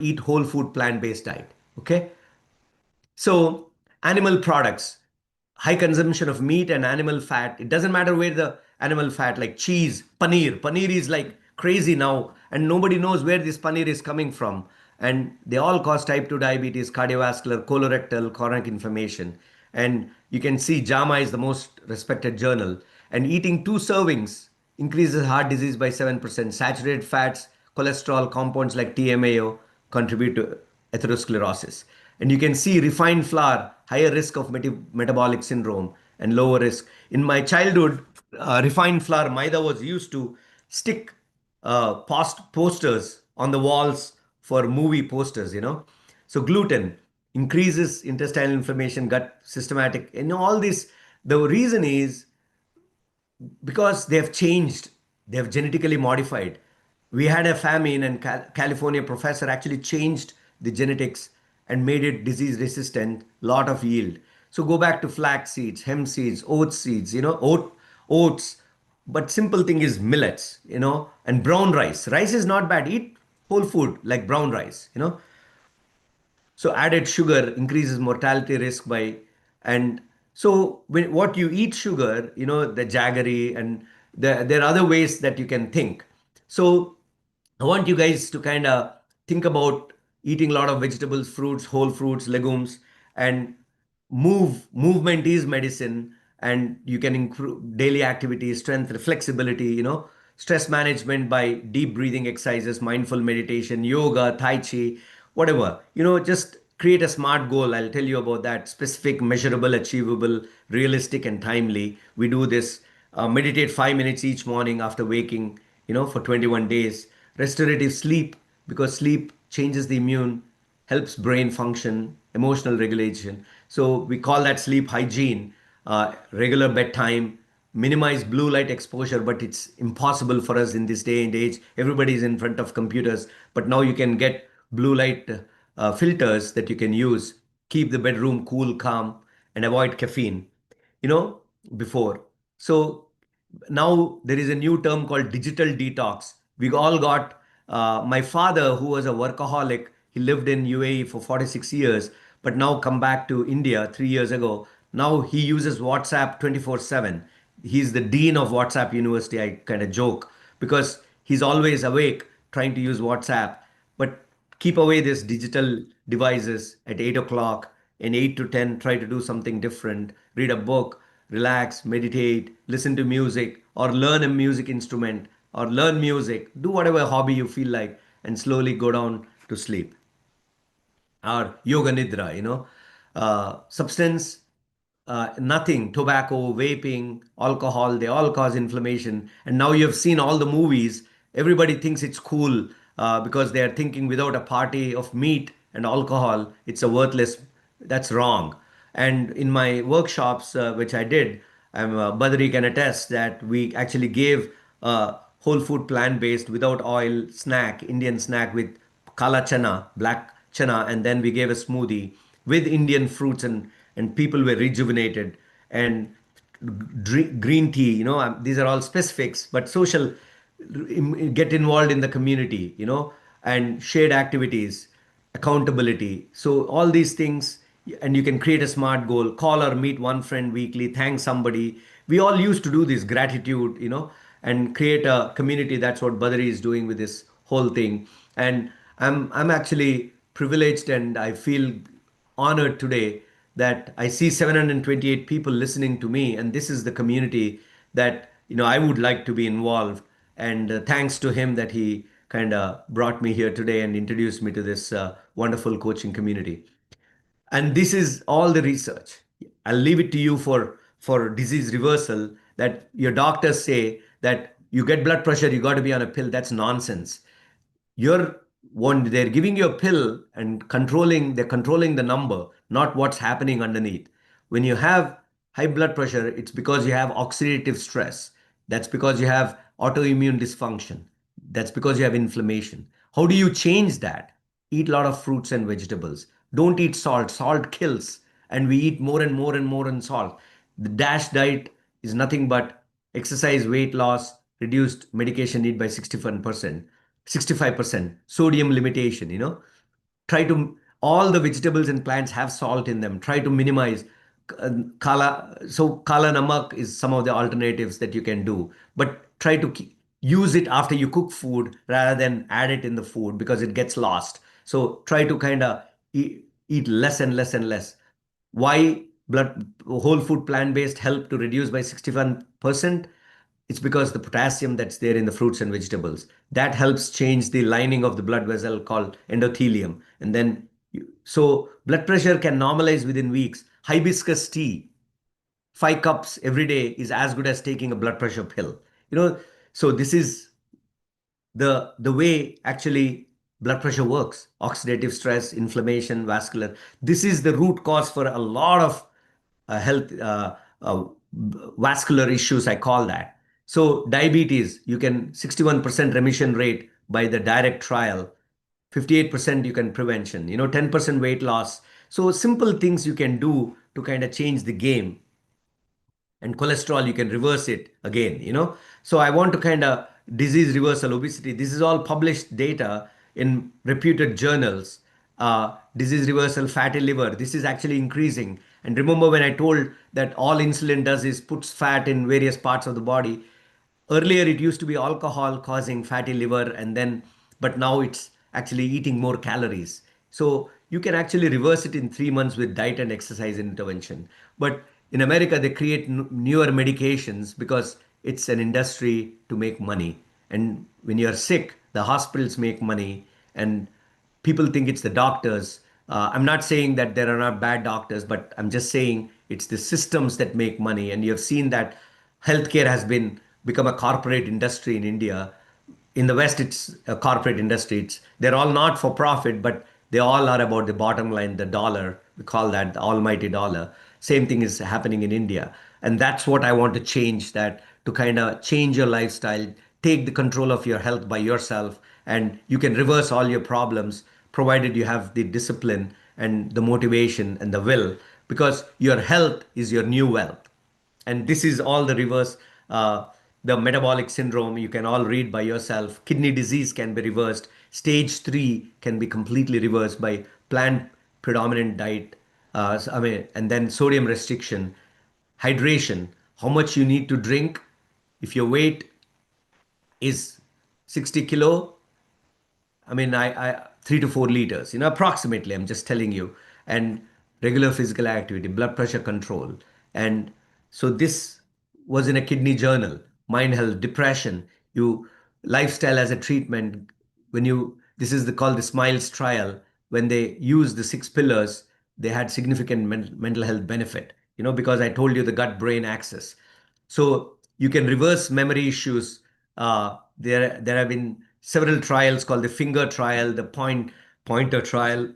eat whole food plant-based diet. Okay. So animal products, high consumption of meat and animal fat. It doesn't matter where the animal fat, like cheese, paneer. Paneer is like crazy now, and nobody knows where this paneer is coming from. And they all cause type 2 diabetes, cardiovascular, colorectal, chronic inflammation. And you can see JAMA is the most respected journal. And eating two servings increases heart disease by 7%. Saturated fats, cholesterol, compounds like TMAO contribute to atherosclerosis. And you can see refined flour, higher risk of metabolic syndrome and lower risk. In my childhood, refined flour, maida was used to stick posters on the walls for movie posters. So gluten increases intestinal inflammation, gut systematic, and all this. The reason is because they have changed, they have genetically modified. We had a famine, and California professor actually changed the genetics and made it disease resistant, lot of yield. So go back to flax seeds, hemp seeds, oat seeds, oats. But simple thing is millets, and brown rice. Rice is not bad. Eat whole food like brown rice. So added sugar increases mortality risk by, and so what you eat sugar, the jaggery, and there are other ways that you can think. So I want you guys to kind of think about eating a lot of vegetables, fruits, whole fruits, legumes, and movement is medicine, and you can improve daily activity, strength, flexibility, stress management by deep breathing exercises, mindful meditation, yoga, tai chi, whatever, just create a smart goal. I'll tell you about that: specific, measurable, achievable, realistic, and timely. We do this. Meditate 5 minutes each morning after waking, for 21 days. Restorative sleep, because sleep changes the immune, helps brain function, emotional regulation. So we call that sleep hygiene. Regular bedtime, minimize blue light exposure, but it's impossible for us in this day and age. Everybody is in front of computers, but now you can get blue light filters that you can use. Keep the bedroom cool, calm, and avoid caffeine you know before. So now there is a new term called digital detox. We all got, my father, who was a workaholic, he lived in UAE for 46 years, but now come back to India 3 years ago. Now he uses WhatsApp 24/7. He's the dean of WhatsApp University. I kind of joke because he's always awake trying to use WhatsApp. But keep away these digital devices at 8 o'clock, and 8 to 10 try to do something different. Read a book, relax, meditate, listen to music, or learn a music instrument, or learn music. Do whatever hobby you feel like, and slowly go down to sleep. Or yoga nidra. Substance, nothing, tobacco, vaping, alcohol, they all cause inflammation. And now you have seen all the movies. Everybody thinks it's cool because they are thinking without a party of meat and alcohol, it's a worthless. That's wrong. And in my workshops, which I did, Badri can attest that we actually gave whole food plant-based without oil snack, Indian snack with kala chana, black chana, and then we gave a smoothie with Indian fruits, and people were rejuvenated. And green tea, these are all specifics, but social, get involved in the community, and shared activities, accountability. So all these things, and you can create a smart goal, call or meet one friend weekly, thank somebody. We all used to do this gratitude, and create a community. That's what Badri is doing with this whole thing. And I'm actually privileged, and I feel honored today that I see 728 people listening to me, and this is the community that I would like to be involved. And thanks to him that he kind of brought me here today and introduced me to this wonderful coaching community. And this is all the research. I'll leave it to you for disease reversal, that your doctors say that you get blood pressure, you got to be on a pill. That's nonsense. You're one, they're giving you a pill and they're controlling the number, not what's happening underneath. When you have high blood pressure, it's because you have oxidative stress. That's because you have autoimmune dysfunction. That's because you have inflammation. How do you change that? Eat a lot of fruits and vegetables. Don't eat salt. Salt kills, and we eat more and more and more in salt. The DASH diet is nothing but exercise, weight loss, reduced medication need by 61%, 65%, sodium limitation. Try to, all the vegetables and plants have salt in them. Try to minimize kala namak is some of the alternatives that you can do, but try to use it after you cook food rather than add it in the food because it gets lost. So try to kind of eat less and less and less. Why blood whole food plant-based help to reduce by 61%? It's because the potassium that's there in the fruits and vegetables that helps change the lining of the blood vessel called endothelium. And then, so blood pressure can normalize within weeks. Hibiscus tea, 5 cups every day is as good as taking a blood pressure pill. You know, so this is the way actually blood pressure works. Oxidative stress, inflammation, vascular. This is the root cause for a lot of health vascular issues, I call that. So diabetes, you can 61% remission rate by the direct trial, 58% you can prevention, 10% weight loss. So simple things you can do to kind of change the game. And cholesterol, you can reverse it again, so I want to kind of disease reversal, obesity, this is all published data in reputed journals. Disease reversal, fatty liver, this is actually increasing. And remember when I told that all insulin does is puts fat in various parts of the body. Earlier, it used to be alcohol causing fatty liver, and then, but now it's actually eating more calories. So you can actually reverse it in 3 months with diet and exercise intervention. But in America, they create newer medications because it's an industry to make money. And when you're sick, the hospitals make money, and people think it's the doctors. I'm not saying that there are not bad doctors, but I'm just saying it's the systems that make money. And you have seen that healthcare has been become a corporate industry in India. In the West, it's a corporate industry. They're all not for profit, but they all are about the bottom line, the dollar. We call that the almighty dollar. Same thing is happening in India. And that's what I want to change, that to kind of change your lifestyle, take the control of your health by yourself, and you can reverse all your problems provided you have the discipline and the motivation and the will, because your health is your new wealth. And this is all the reverse. The metabolic syndrome you can all read by yourself. Kidney disease can be reversed. Stage 3 can be completely reversed by plant predominant diet. I mean, and then sodium restriction, hydration, how much you need to drink. If your weight is 60 kilo, I mean, I 3 to 4 liters, approximately. I'm just telling you, and regular physical activity, blood pressure control, and so this was in a kidney journal. Mind health, depression, you lifestyle as a treatment. When you this is the called the Smiles trial. When they used the 6 pillars, they had significant mental health benefit. Because I told you the gut-brain axis. So you can reverse memory issues. There have been several trials called the finger trial, the pointer trial,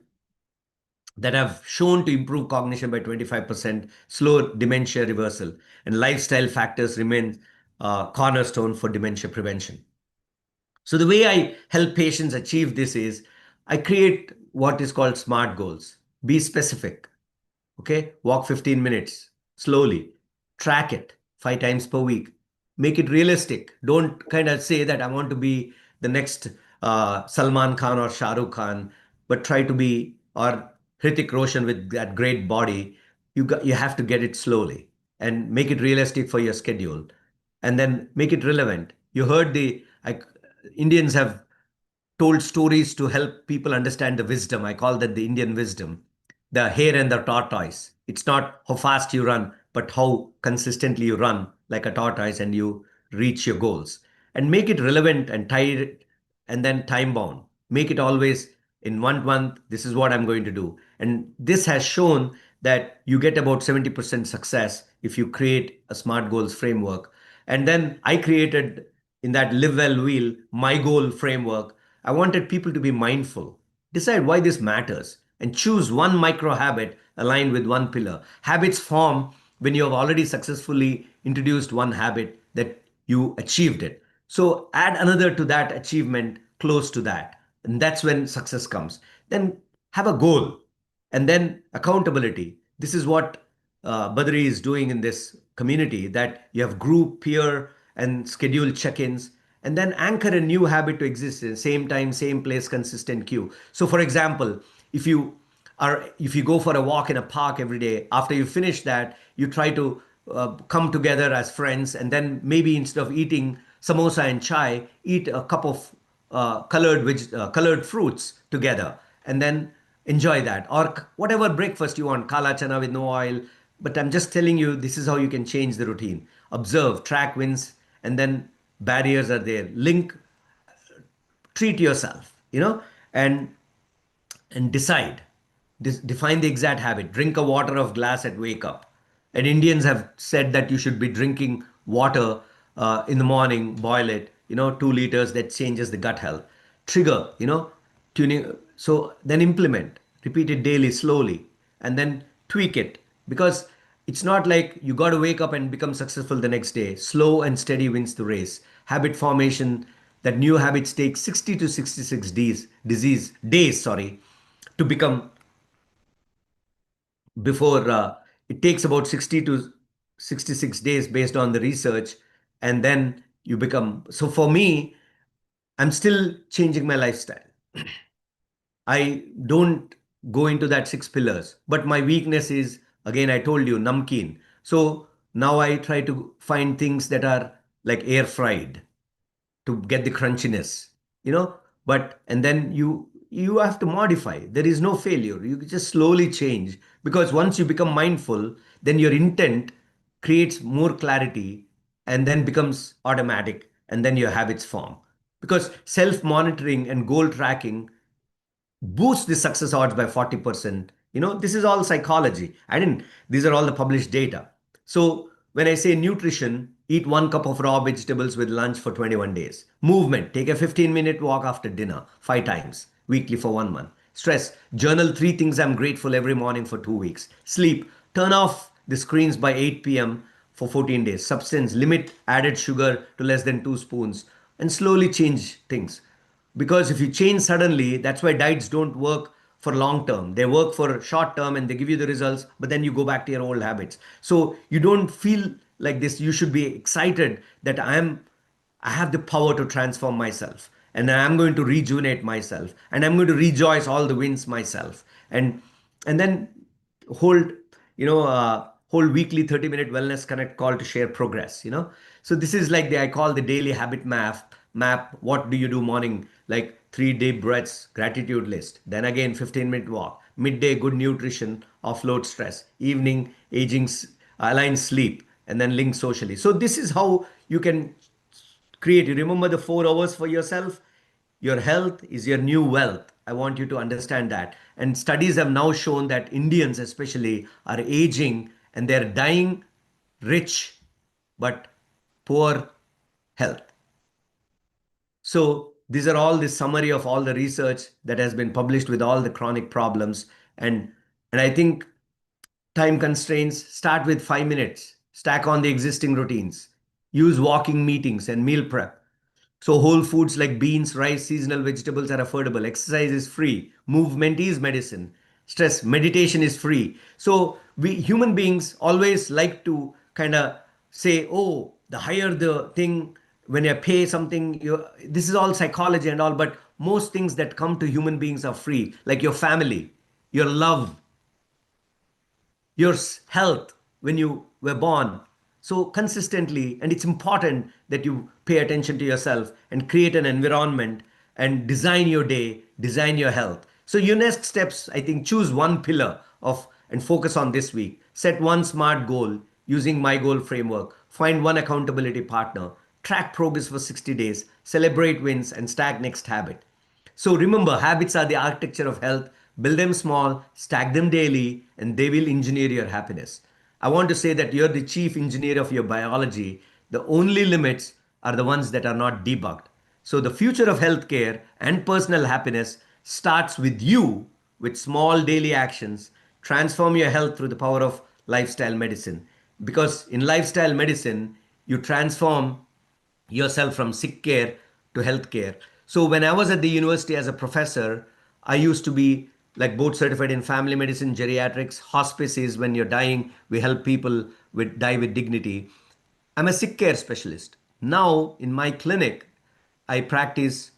that have shown to improve cognition by 25%, slow dementia reversal, and lifestyle factors remain cornerstone for dementia prevention. So the way I help patients achieve this is I create what is called SMART goals. Be specific. Okay, walk 15 minutes slowly, track it 5 times per week, make it realistic. Don't kind of say that I want to be the next Salman Khan or Shah Rukh Khan, but try to be, or Hrithik Roshan with that great body. You have to get it slowly and make it realistic for your schedule, and then make it relevant. You heard Indians have told stories to help people understand the wisdom. I call that the Indian wisdom, the hare and the tortoise. It's not how fast you run, but how consistently you run like a tortoise and you reach your goals. And make it relevant and tie it, and then time bound. Make it always in 1 month, this is what I'm going to do. And this has shown that you get about 70% success if you create a SMART goals framework. And then I created in that Live Well Wheel, my goal framework. I wanted people to be mindful, decide why this matters, and choose one micro habit aligned with one pillar. Habits form when you have already successfully introduced one habit that you achieved it. So add another to that achievement close to that. And that's when success comes. Then have a goal, and then accountability. This is what Badri is doing in this community, that you have group, peer, and schedule check-ins, and then anchor a new habit to exist in same time, same place, consistent cue. So for example, if you go for a walk in a park every day, after you finish that, you try to come together as friends, and then maybe instead of eating samosa and chai, eat a cup of colored fruits together, and then enjoy that, or whatever breakfast you want, kala chana with no oil. But I'm just telling you, this is how you can change the routine. Observe, track wins, and then barriers are there. Link, treat yourself, and decide. Define the exact habit. Drink a water of glass at wake up. And Indians have said that you should be drinking water in the morning, boil it, 2 liters, that changes the gut health. Trigger, tuning. So then implement, repeat it daily, slowly, and then tweak it. Because it's not like you got to wake up and become successful the next day. Slow and steady wins the race. Habit formation, that new habits take 60 to 66 days, sorry, to become before it takes about 60 to 66 days based on the research, and then you become. So for me, I'm still changing my lifestyle. I don't go into that 6 pillars, but my weakness is, again, I told you, namkeen. So now I try to find things that are like air fried to get the crunchiness, you know but and then you have to modify. There is no failure. You just slowly change, because once you become mindful, then your intent creates more clarity, and then becomes automatic, and then your habits form. Because self monitoring and goal tracking boost the success odds by 40%. This is all psychology. These are all the published data. So when I say nutrition, eat 1 cup of raw vegetables with lunch for 21 days. Movement, take a 15-minute walk after dinner, 5 times weekly for 1 month. Stress, journal 3 things I'm grateful every morning for 2 weeks. Sleep, turn off the screens by 8 p.m. for 14 days. Substance, limit added sugar to less than 2 spoons, and slowly change things. Because if you change suddenly, that's why diets don't work for long term. They work for short term, and they give you the results, but then you go back to your old habits. So you don't feel like this. You should be excited that I have the power to transform myself, and I'm going to rejuvenate myself, and I'm going to rejoice all the wins myself. And then hold hold weekly 30-minute wellness connect call to share progress. So this is like the I call the daily habit map. What do you do morning? Like 3 deep breaths, gratitude list, then again 15-minute walk, midday good nutrition, offload stress, evening align sleep, and then link socially. So this is how you can create. You remember the 4 hours for yourself. Your health is your new wealth. I want you to understand that. And studies have now shown that Indians, especially, are aging and they're dying rich but poor health. So these are all the summary of all the research that has been published with all the chronic problems. And I think time constraints, start with 5 minutes, stack on the existing routines, use walking meetings and meal prep. So whole foods like beans, rice, seasonal vegetables are affordable. Exercise is free. Movement is medicine. Stress, meditation is free. So we human beings always like to kind of say, oh, the higher the thing, when you pay something, this is all psychology and all, but most things that come to human beings are free, like your family, your love, your health when you were born. So consistently, and it's important that you pay attention to yourself and create an environment and design your day, design your health. So your next steps, I think, choose one pillar of and focus on this week. Set one smart goal using my goal framework. Find one accountability partner. Track progress for 60 days. Celebrate wins and stack next habit. So remember, habits are the architecture of health. Build them small, stack them daily, and they will engineer your happiness. I want to say that you're the chief engineer of your biology. The only limits are the ones that are not debugged. So the future of healthcare and personal happiness starts with you, with small daily actions. Transform your health through the power of lifestyle medicine. Because in lifestyle medicine, you transform yourself from sick care to health care. So when I was at the university as a professor, I used to be like board certified in family medicine, geriatrics, hospice is when you're dying, we help people with die with dignity. I'm a sick care specialist. Now in my clinic, I practice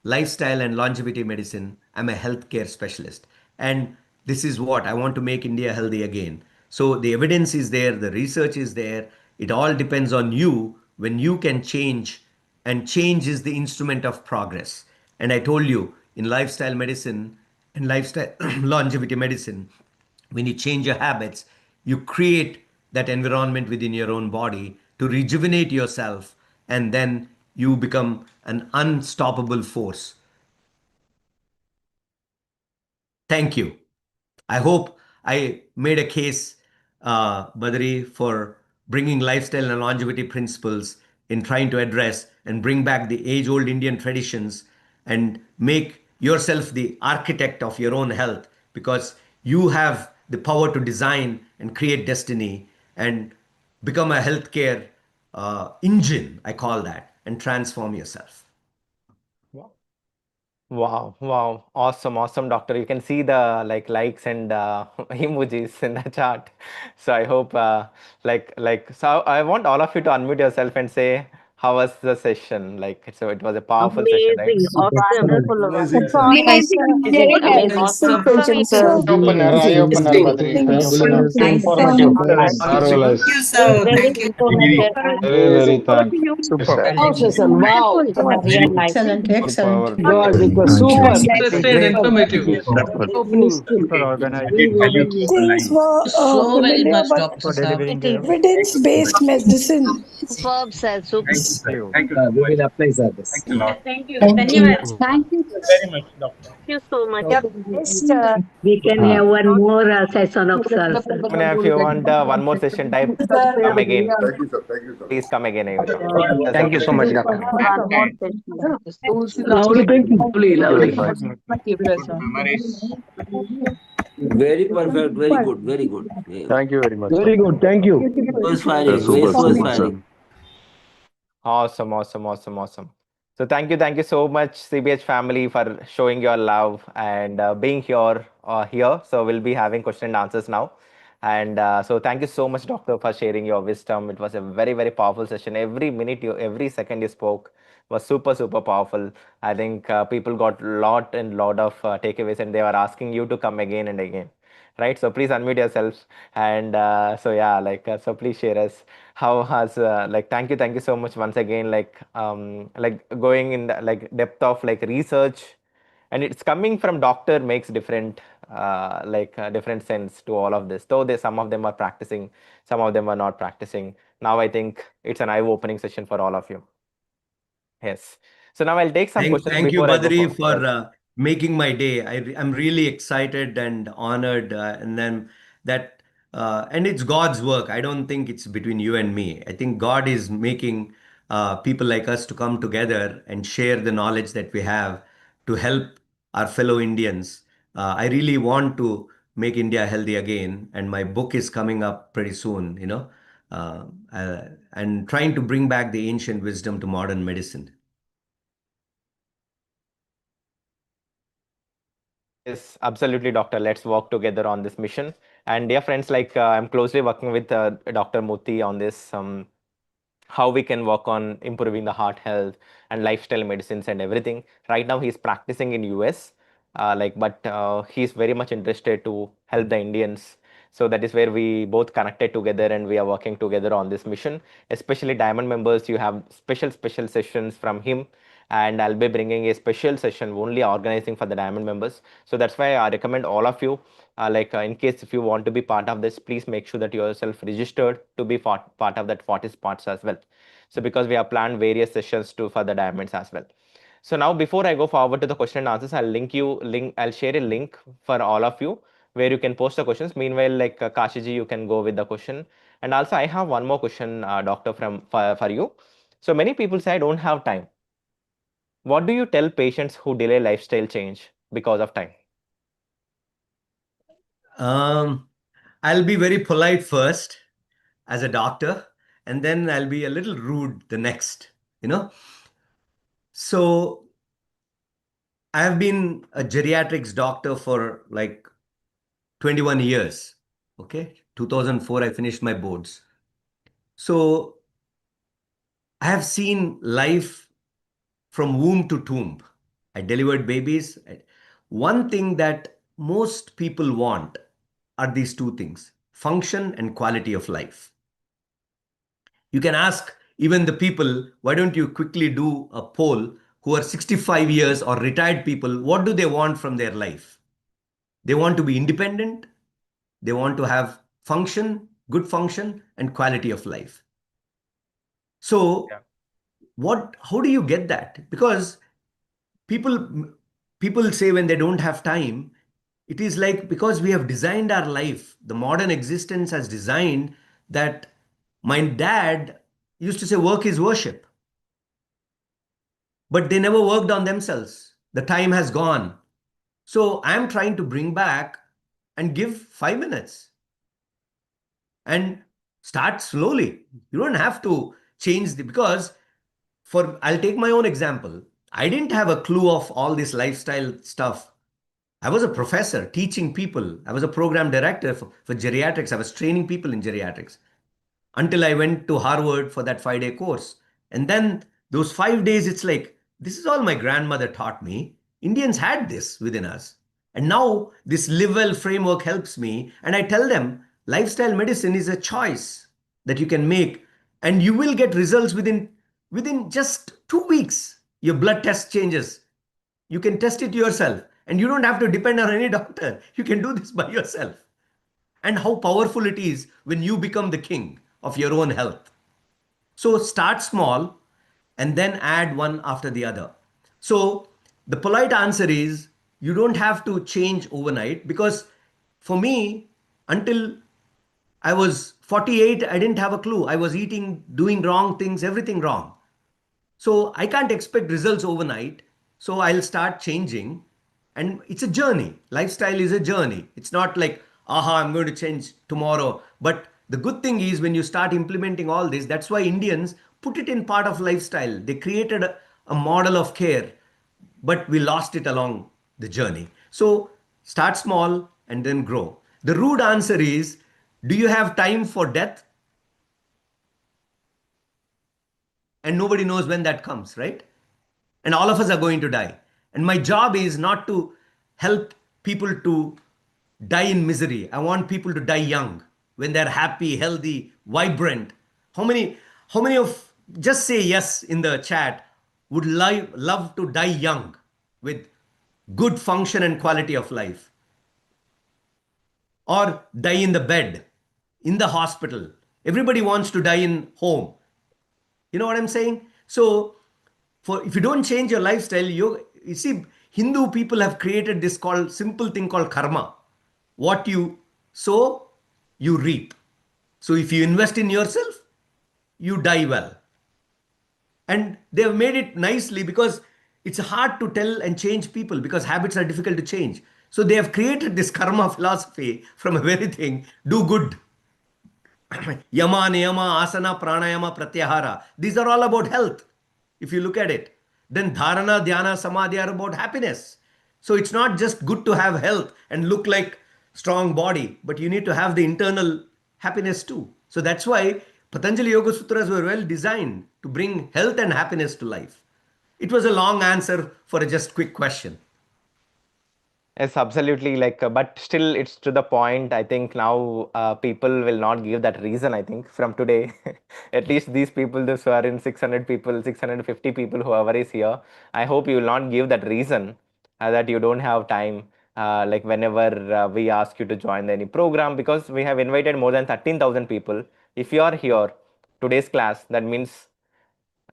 lifestyle and longevity medicine. I'm a healthcare specialist. And this is what I want to make India healthy again. So the evidence is there, the research is there. It all depends on you when you can change, and change is the instrument of progress. And I told you in lifestyle medicine and lifestyle longevity medicine, when you change your habits, you create that environment within your own body to rejuvenate yourself, and then you become an unstoppable force. Thank you. I hope I made a case, Badri, for bringing lifestyle and longevity principles in trying to address and bring back the age old Indian traditions and make yourself the architect of your own health, because you have the power to design and create destiny and become a healthcare engine, I call that, and transform yourself. Wow, wow. Awesome, awesome, doctor. You can see the likes and emojis in the chat. So I hope so I want all of you to unmute yourself and say how was the session? Like so it was a powerful session, right? Amazing, awesome, Wonderful, Amazing, It's sir. amazing, amazing, very amazing, helpful awesome. session, sir. Eye-opener, eye-opener, Badri, Interesting, eye-opener. Nice, something, Informative, excellent. marvelous. Thank you, sir. very Thank you. informative and Very, very thank you, super. sir. Oh, session, wow. Real life. excellent, More excellent. power. God, it was Thank you. super. Interested, informative. Opening. for organizing Things were So very familiar, much, but Dr. for Saab. delivering evidence-based medicine. Superb, sir. Super. you. We will apply for this. Thank you. Thank you. Thank you so much. Best, We can Uh, have one more session of sir. Sonia, if you want one more session type, come again. Thank you, sir. Thank you, sir. Please come again anytime. Yes, Thank you doctor. so much, doctor. One more session. Lovely, lovely, Thank you very lovely. much. Very perfect. Very good. Very good. Thank you very much, sir. Very good. Thank you. Voice firing. Super, Voice super, sir. firing. Awesome, awesome, awesome, awesome. So thank you so much, CBH family, for showing your love and being here. So we'll be having question and answers now. And so thank you so much, doctor, for sharing your wisdom. It was a very, very powerful session. Every minute every second you spoke was super, super powerful. I think people got lot of takeaways, and they were asking you to come again and again, right? So please unmute yourselves, and so yeah, so please share us how has thank you so much once again, like going in the depth of research, and it's coming from doctor makes different different sense to all of this, though they some of them are practicing, some of them are not practicing. Now I think it's an eye-opening session for all of you. Yes, so now I'll take some questions Thank you, before I go Badri, for for yes. making my day. I'm really excited and honored, and then that, and it's God's work. I don't think it's between you and me. I think God is making people like us to come together and share the knowledge that we have to help our fellow Indians. I really want to make India healthy again, and my book is coming up pretty soon, uh, and trying to bring back the ancient wisdom to modern medicine. Yes, absolutely, doctor. Let's work together on this mission. And dear friends, I'm closely working with Dr. Muti on this. How we can work on improving the heart health and lifestyle medicines and everything. Right now, he's practicing in US, but he's very much interested to help the Indians. So that is where we both connected together, and we are working together on this mission. Especially Diamond members, you have special sessions from him, and I'll be bringing a special session only organizing for the Diamond members. So that's why I recommend all of you, in case if you want to be part of this, please make sure that you yourself registered to be part of that 40 spots as well. So because we have planned various sessions to for the diamonds as well. So now before I go forward to the question and answers, I'll share a link for all of you where you can post the questions. Meanwhile, Kashiji, you can go with the question. And also I have one more question, doctor, for you. So many people say I don't have time. What do you tell patients who delay lifestyle change because of time? Um, I'll be very polite first as a doctor, and then I'll be a little rude the next, you know. So I have been a geriatrics doctor for like 21 years. Okay. 2004, I finished my boards. So I have seen life from womb to tomb. I delivered babies. one thing that most people want are these two things: function and quality of life. You can ask even the people, why don't you quickly do a poll, who are 65 years or retired people, what do they want from their life? They want to be independent, they want to have function, good function, and quality of life. So, Yeah. how do you get that? Because people say when they don't have time, it is like because we have designed our life, the modern existence has designed that. My dad used to say work is worship, but they never worked on themselves. The time has gone. So I'm trying to bring back and give 5 minutes and start slowly. You don't have to change because I'll take my own example. I didn't have a clue of all this lifestyle stuff. I was a professor teaching people. I was a program director for geriatrics. I was training people in geriatrics until I went to Harvard for that 5 day course. And then those 5 days, it's like, this is all my grandmother taught me. Indians had this within us. And now this live well framework helps me. And I tell them lifestyle medicine is a choice that you can make. And you will get results within just 2 weeks. Your blood test changes. You can test it yourself. And you don't have to depend on any doctor. You can do this by yourself. And how powerful it is when you become the king of your own health. So start small and then add one after the other. So the polite answer is you don't have to change overnight, because for me, until I was 48, I didn't have a clue. I was eating, doing wrong things, everything wrong. So I can't expect results overnight. So I'll start changing. And it's a journey. Lifestyle is a journey. It's not like, aha, I'm going to change tomorrow. But the good thing is when you start implementing all this, that's why Indians put it in part of lifestyle. They created a model of care, but we lost it along the journey. So start small and then grow. The rude answer is, do you have time for death? And nobody knows when that comes, right? And all of us are going to die. And my job is not to help people to die in misery. I want people to die young, when they're happy, healthy, vibrant. How many of, just say yes in the chat, would love to die young with good function and quality of life? Or die in the bed, in the hospital. Everybody wants to die in home. You know what I'm saying? So if you don't change your lifestyle, you see, Hindu people have created this simple thing called karma. What you sow, you reap. So if you invest in yourself, you die well. And they have made it nicely, because it's hard to tell and change people, because habits are difficult to change. So they have created this karma philosophy from a very thing: do good. Yama, niyama, asana, pranayama, pratyahara. These are all about health, if you look at it. Then dharana, dhyana, samadhi are about happiness. So it's not just good to have health and look like strong body, but you need to have the internal happiness too. So that's why Patanjali Yoga Sutras were well designed to bring health and happiness to life. It was a long answer for a just quick question. Yes, absolutely. But still, it's to the point. I think now people will not give that reason. I think from today, at least these people, this who are in 600 people, 650 people, whoever is here, I hope you will not give that reason that you don't have time. Like whenever we ask you to join any program, because we have invited more than 13,000 people. If you are here today's class, that means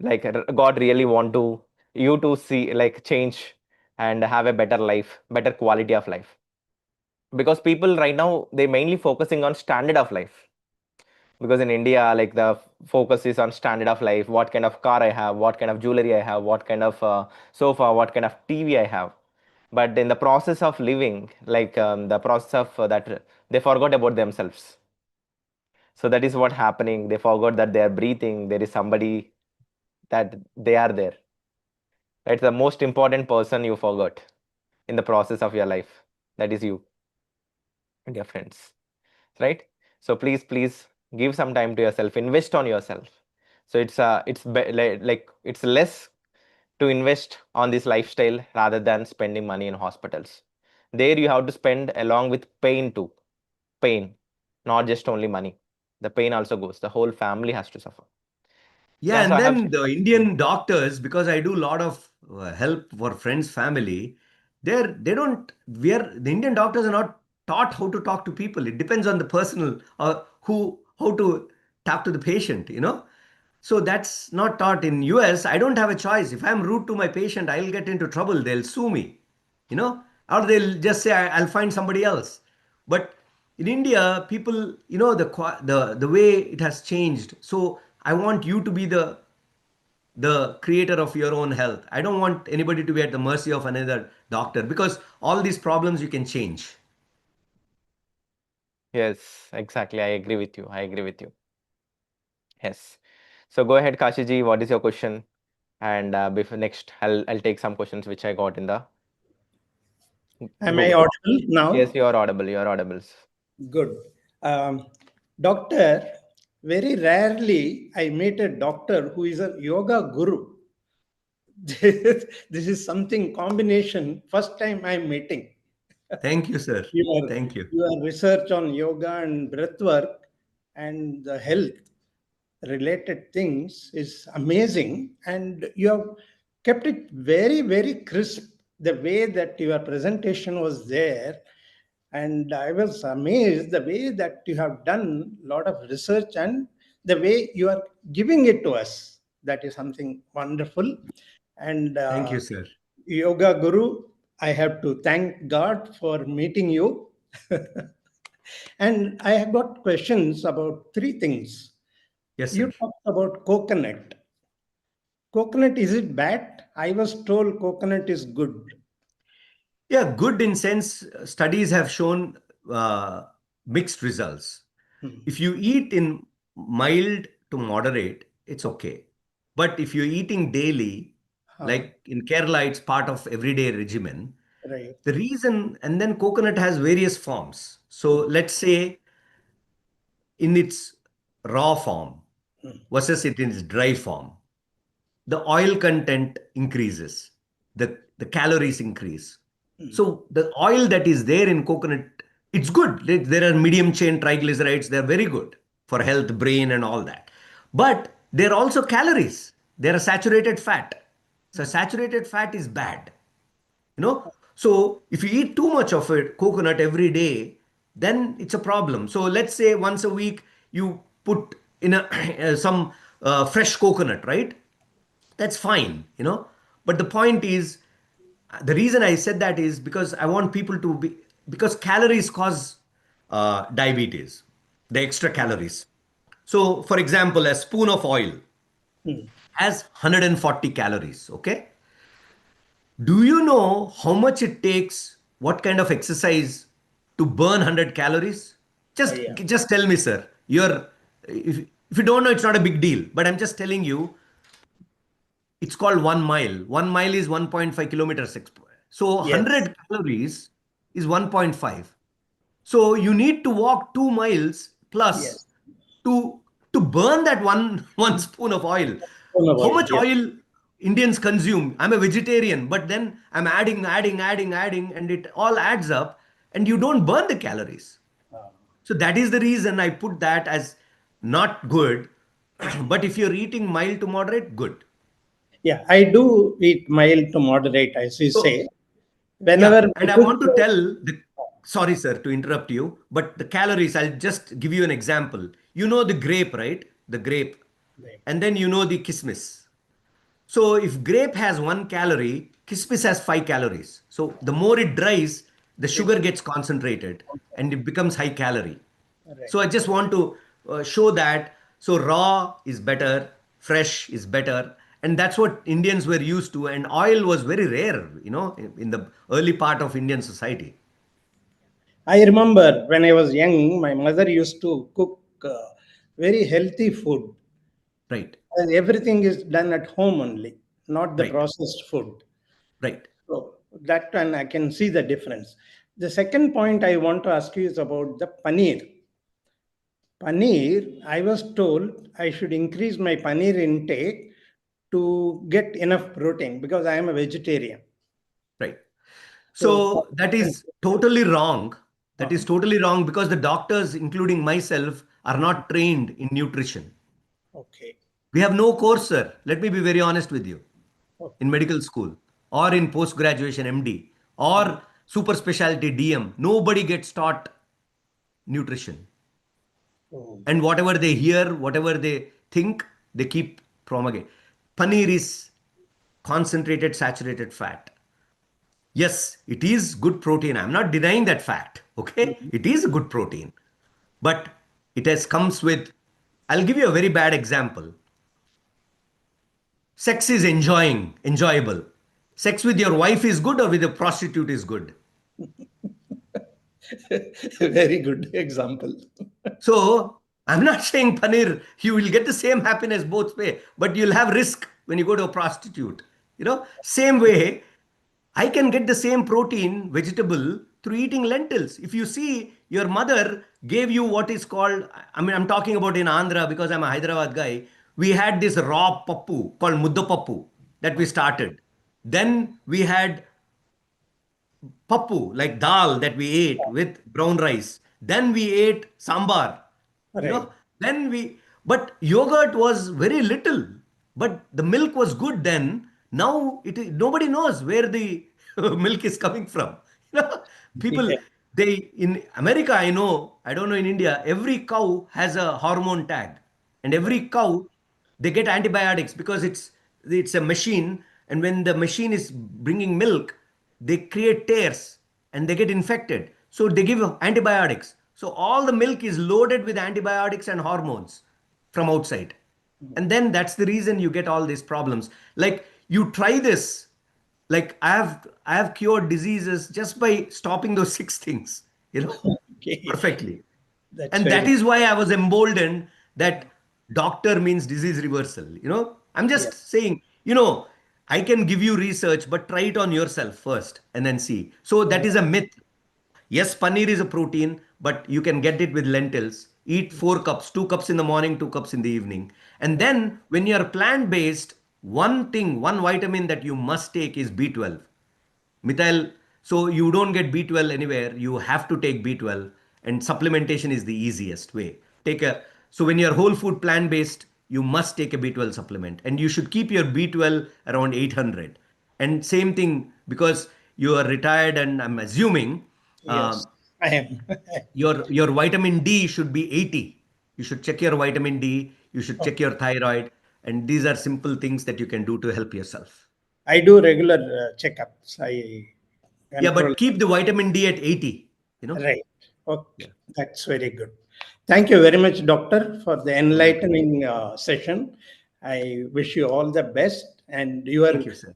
like God really want to you to see like change and have a better life, better quality of life. Because people right now, they mainly focusing on standard of life. Because in India, like the focus is on standard of life, what kind of car I have, what kind of jewelry I have, what kind of sofa, what kind of TV I have. But in the process of living, like the process of that, they forgot about themselves. So that is what happening. They forgot that they are breathing. There is somebody that they are there. It's the most important person you forgot in the process of your life. That is you, dear friends. Right? So please give some time to yourself. Invest on yourself. So like it's less to invest on this lifestyle rather than spending money in hospitals. There you have to spend along with pain too. Pain, not just only money. The pain also goes. The whole family has to suffer. Yeah, Yeah, so and I have. then the Indian doctors, because I do a lot of help for friends, family, they don't, the Indian doctors are not taught how to talk to people. It depends on the personal, how to talk to the patient, you know. So that's not taught in US. I don't have a choice. If I'm rude to my patient, I'll get into trouble. They'll sue me, you know, or they'll just say I'll find somebody else. But in India, people, you know, the way it has changed. So I want you to be the creator of your own health. I don't want anybody to be at the mercy of another doctor, because all these problems you can change. Yes, exactly. I agree with you. I agree with you. Yes. So go ahead, Kashiji. What is your question? And before next, I'll take some questions which I got in the Am I Google. audible now? Yes, you are audible. You are audible. Good. Doctor, very rarely I meet a doctor who is a yoga guru. This is something combination. First time I'm meeting. Thank you, sir. Your, Thank you. your research on yoga and breath work and the health related things is amazing, and you have kept it very, very crisp. The way that your presentation was there, and I was amazed the way that you have done a lot of research and the way you are giving it to us. That is something wonderful. And Thank you, sir. Yoga Guru, I have to thank God for meeting you. And I have got questions about three things. Yes, You sir. talked about coconut. Coconut, is it bad? I was told coconut is good. Yeah, good in sense, studies have shown mixed results. If you eat in mild to moderate, it's okay. But if you're eating daily, like in Kerala, it's part of everyday regimen. Right. The reason, and then coconut has various forms. So let's say in its raw form versus it in its dry form, the oil content increases, the calories increase. So the oil that is there in coconut, it's good. There are medium chain triglycerides, they're very good for health, brain, and all that. But there are also calories. There are saturated fat. So saturated fat is bad. You know, so if you eat too much of it, coconut every day, then it's a problem. So let's say once a week you put in a some fresh coconut, right? That's fine, you know. But the point is, the reason I said that is because I want people to be, because calories cause diabetes, the extra calories. So, for example, a spoon of oil has 140 calories. Okay. Do you know how much it takes, what kind of exercise to burn 100 calories? Just tell me, sir. If you don't know, it's not a big deal. But I'm just telling you, it's called 1 mile. 1 mile is 1.5 kilometers. So Yes. 100 calories is 1.5. So you need to walk 2 miles plus Yes. to burn that one spoon of oil. Spoon of How oil, much yes. oil Indians consume? I'm a vegetarian, but then I'm adding, and it all adds up, and you don't burn the calories. So that is the reason I put that as not good. But if you're eating mild to moderate, good. Yeah, I do eat mild to moderate, as you So, say. yeah, Whenever and I want to tell the, sorry, sir, to interrupt you, but the calories, I'll just give you an example. You know the grape, right? The grape. And then you know the kismis. So if grape has 1 calorie, kismis has 5 calories. So the more it dries, the sugar gets concentrated and it becomes high calorie. So I just want to show that. So raw is better, fresh is better, and that's what Indians were used to. And oil was very rare, you know, in the early part of Indian society. I remember when I was young, my mother used to cook very healthy food. Right, And everything is done at home only, not the right, processed food. right. So that one I can see the difference. The second point I want to ask you is about the paneer. Paneer, I was told I should increase my paneer intake to get enough protein because I am a vegetarian. Right. So that is totally wrong. That is totally wrong because the doctors, including myself, are not trained in nutrition. Okay. We have no course, sir. Let me be very honest with you. Okay. In medical school or in post-graduation MD or super specialty DM, nobody gets taught nutrition. Oh. And whatever they hear, whatever they think, they keep promulgating. Paneer is concentrated saturated fat. Yes, it is good protein. I'm not denying that fact. Okay, it is a good protein, but it has comes with. I'll give you a very bad example. Sex is enjoyable. Sex with your wife is good or with a prostitute is good. Very good example. So I'm not saying paneer, you will get the same happiness both way, but you'll have risk when you go to a prostitute. Same way, I can get the same protein vegetable through eating lentils. If you see your mother gave you what is called, I'm talking about in Andhra because I'm a Hyderabad guy. We had this raw pappu called mudda pappu that we started. Then we had pappu, like dal that we ate with brown rice. Then we ate sambar. Right. But yogurt was very little, but the milk was good then. Now nobody knows where the milk is coming from. People, Yeah. in America, I don't know in India, every cow has a hormone tag, and every cow they get antibiotics because it's a machine, and when the machine is bringing milk, they create tears and they get infected. So they give antibiotics. So all the milk is loaded with antibiotics and hormones from outside. And then that's the reason you get all these problems. Like you try this, like I have cured diseases just by stopping those 6 things, Okay. perfectly. That's And that very is why I was emboldened that doctor means disease reversal. I'm just saying, I can give you research, but try it on yourself first and then see. So that is a myth. Yes, paneer is a protein, but you can get it with lentils. Eat 4 cups, 2 cups in the morning, 2 cups in the evening. And then when you're plant-based, one vitamin that you must take is B12. Mithail, so you don't get B12 anywhere. You have to take B12, and supplementation is the easiest way. So when you're whole food plant-based, you must take a B12 supplement, and you should keep your B12 around 800. And same thing because you are retired, and I'm assuming yes. I am. your vitamin D should be 80. You should check your vitamin D. You should check your thyroid, and these are simple things that you can do to help yourself. I do regular checkups. Yeah, control. but keep the vitamin D at 80. Right. Okay. That's very good. Thank you very much, doctor, for the enlightening session. I wish you all the best. And your Thank you, sir.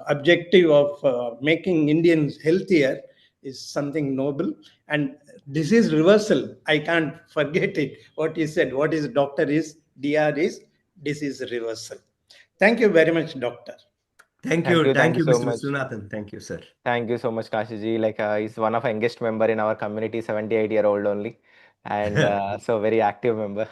objective of making Indians healthier is something noble. And disease reversal, I can't forget it. What you said, what is doctor is, DR is disease reversal. Thank you very much, doctor. Thank Thank you, you, thank you so Mr. much. Sunathan. Thank you, sir. Thank you so much, Kashiji. He's one of our youngest member in our community, 78-year-old only, and so very active member.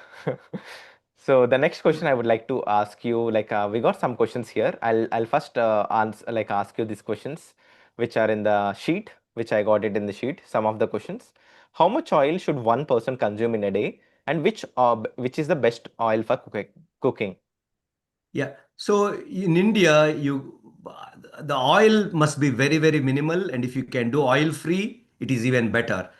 So the next question I would like to ask you, we got some questions here. I'll first ask you these questions, which are in the sheet, which I got it in the sheet. Some of the questions. How much oil should one person consume in a day, and which is the best oil for cooking? Yeah. So in India, the oil must be very, very minimal, and if you can do oil free, it is even better.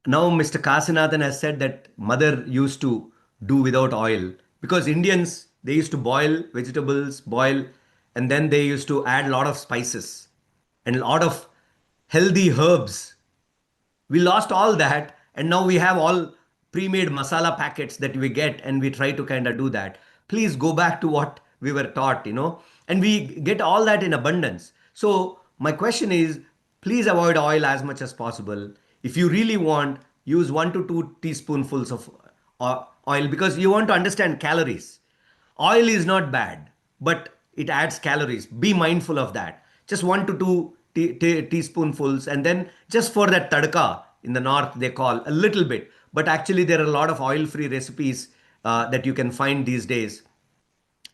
Now, Mr. Kasinathan has said that mother used to do without oil because Indians, they used to boil vegetables, and then they used to add a lot of spices and a lot of healthy herbs. We lost all that, and now we have all pre-made masala packets that we get, and we try to kind of do that. Please go back to what we were taught, and we get all that in abundance. So my question is, please avoid oil as much as possible. If you really want, use 1 to 2 teaspoonfuls of oil because you want to understand calories. Oil is not bad, but it adds calories. Be mindful of that. Just 1 to 2 teaspoonfuls, and then just for that tadka in the north they call a little bit. But actually there are a lot of oil-free recipes that you can find these days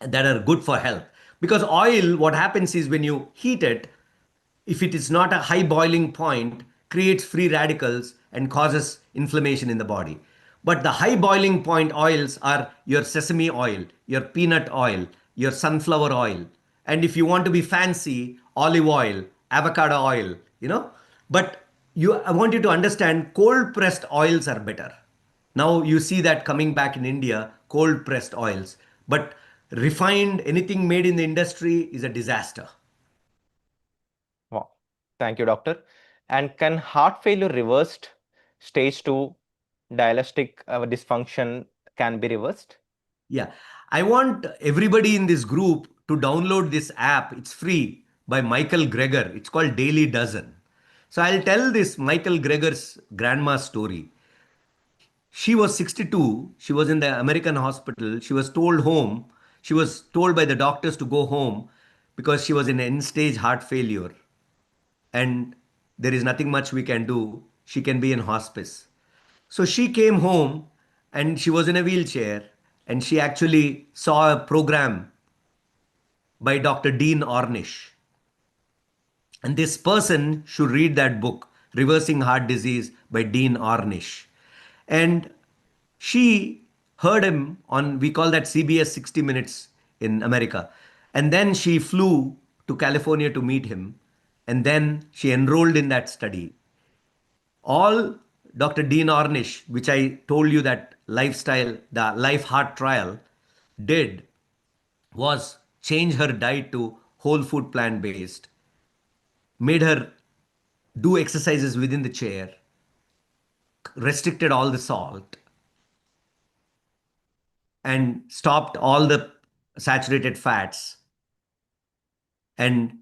that are good for health. Because oil, what happens is when you heat it, if it is not a high boiling point, creates free radicals and causes inflammation in the body. But the high boiling point oils are your sesame oil, your peanut oil, your sunflower oil. And if you want to be fancy, olive oil, avocado oil, But I want you to understand cold pressed oils are better. Now you see that coming back in India, cold pressed oils. But refined, anything made in the industry is a disaster. Wow. Thank you, doctor. And can heart failure reversed stage 2 dialytic dysfunction can be reversed? Yeah. I want everybody in this group to download this app. It's free by Michael Greger. It's called Daily Dozen. So I'll tell this Michael Greger's grandma story. She was 62. She was in the American hospital. She was told home. She was told by the doctors to go home because she was in end stage heart failure. And there is nothing much we can do. She can be in hospice. So she came home and she was in a wheelchair and she actually saw a program by Dr. Dean Ornish. And this person should read that book, Reversing Heart Disease by Dean Ornish. And she heard him on, we call that CBS 60 Minutes in America. And then she flew to California to meet him. And then she enrolled in that study. All Dr. Dean Ornish, which I told you that lifestyle, the Life Heart trial did, was change her diet to whole food plant based, made her do exercises within the chair, restricted all the salt, and stopped all the saturated fats, and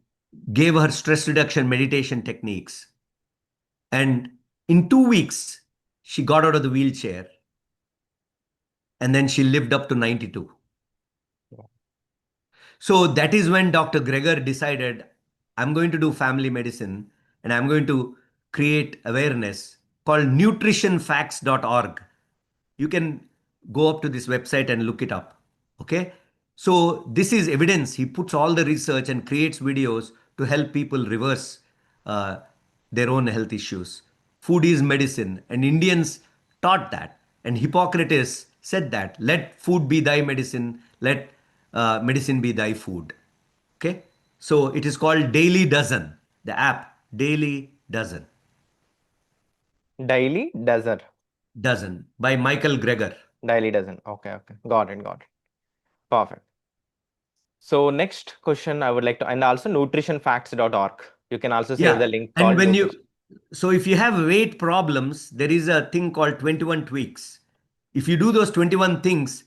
gave her stress reduction meditation techniques. And in 2 weeks, she got out of the wheelchair. And then she lived up to 92. So that is when Dr. Greger decided, I'm going to do family medicine and I'm going to create awareness called nutritionfacts.org. You can go up to this website and look it up. Okay. So this is evidence. He puts all the research and creates videos to help people reverse their own health issues. Food is medicine, and Indians taught that. And Hippocrates said that, let food be thy medicine, let medicine be thy food. Okay. So it is called Daily Dozen, the app, Daily Dozen. Daily Dozen. Dozen by Michael Greger. Daily Dozen. Okay. Got it. Perfect. So next question I would like to, and also nutritionfacts.org. You can also save the link. And when so if you have weight problems, there is a thing called 21 tweaks. If you do those 21 things,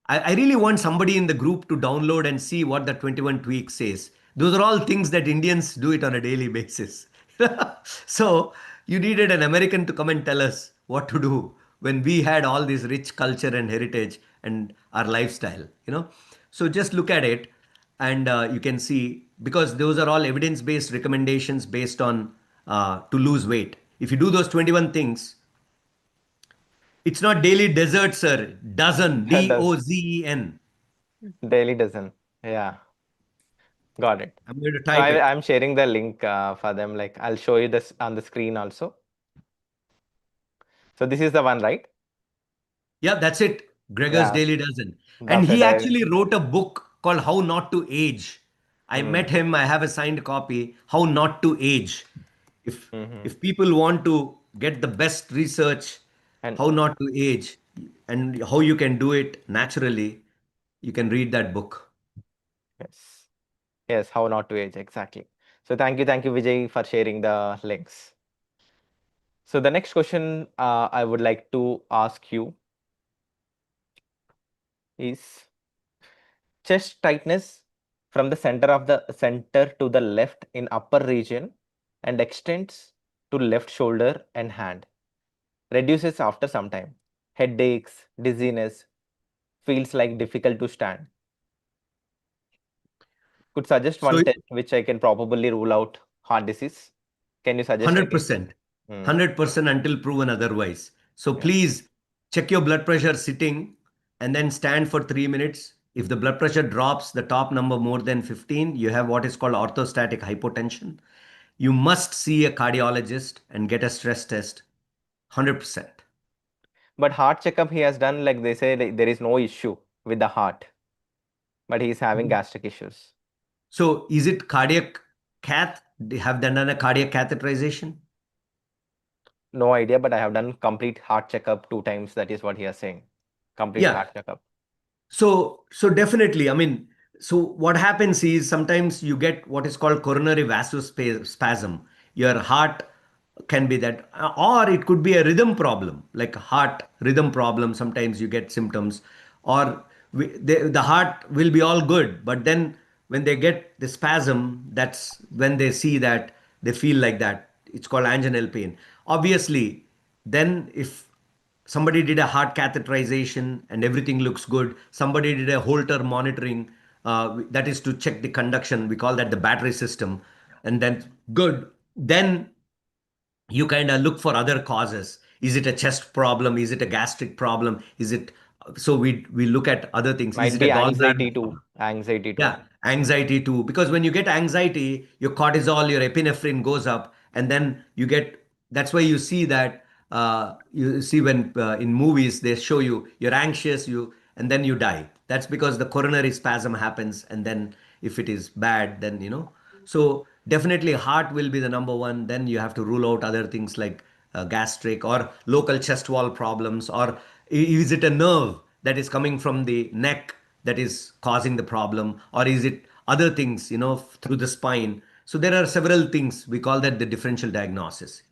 I really want somebody in the group to download and see what the 21 tweaks says. Those are all things that Indians do it on a daily basis. So you needed an American to come and tell us what to do when we had all this rich culture and heritage and our lifestyle, So just look at it and you can see, because those are all evidence-based recommendations based on to lose weight. If you do those 21 things, it's not daily dessert, sir. Dozen, D-O-Z-E-N. Daily Dozen. Yeah. Got it. I'm going to type it. I'm sharing the link for them. Like I'll show you this on the screen also. So this is the one, right? Yeah, that's it. Greger's Daily Dozen. And he actually wrote a book called How Not to Age. I met him. I have a signed copy. How Not to Age. If people want to get the best research, and how not to age and how you can do it naturally, you can read that book. Yes, how not to age, exactly. So thank you, Vijay, for sharing the links. So the next question I would like to ask you is chest tightness from the center to the left in upper region and extends to left shoulder and hand. Reduces after some time. Headaches, dizziness, feels like difficult to stand. Could suggest one test which I can probably rule out heart disease. Can you suggest? 100%. 100% until proven otherwise. So please check your blood pressure sitting and then stand for 3 minutes. If the blood pressure drops the top number more than 15, you have what is called orthostatic hypotension. You must see a cardiologist and get a stress test 100%. But heart checkup he has done, like they say there is no issue with the heart, but he's having gastric issues. So is it cardiac cath? Have they done a cardiac catheterization? No idea, but I have done complete heart checkup 2 times. That is what he is saying. Complete Yeah. heart checkup. So definitely, I mean, so what happens is sometimes you get what is called coronary vasospasm. Your heart can be that, or it could be a rhythm problem, like a heart rhythm problem. Sometimes you get symptoms, or the heart will be all good, but then when they get the spasm, that's when they see that they feel like that. It's called anginal pain. Obviously, then if somebody did a heart catheterization and everything looks good, somebody did a Holter monitoring, that is to check the conduction, we call that the battery system, and then good, then you kind of look for other causes. Is it a chest problem? Is it a gastric problem? Is it, so we look at other things. Is Might it be a anxiety gallbladder? too. Anxiety too. Yeah, anxiety too. Because when you get anxiety, your cortisol, your epinephrine goes up, and then you get. That's why you see that. You see when in movies they show you're anxious, and then you die. That's because the coronary spasm happens, and then if it is bad, then So definitely, heart will be the number one. Then you have to rule out other things like gastric or local chest wall problems, or is it a nerve that is coming from the neck that is causing the problem, or is it other things through the spine? So there are several things. We call that the differential diagnosis.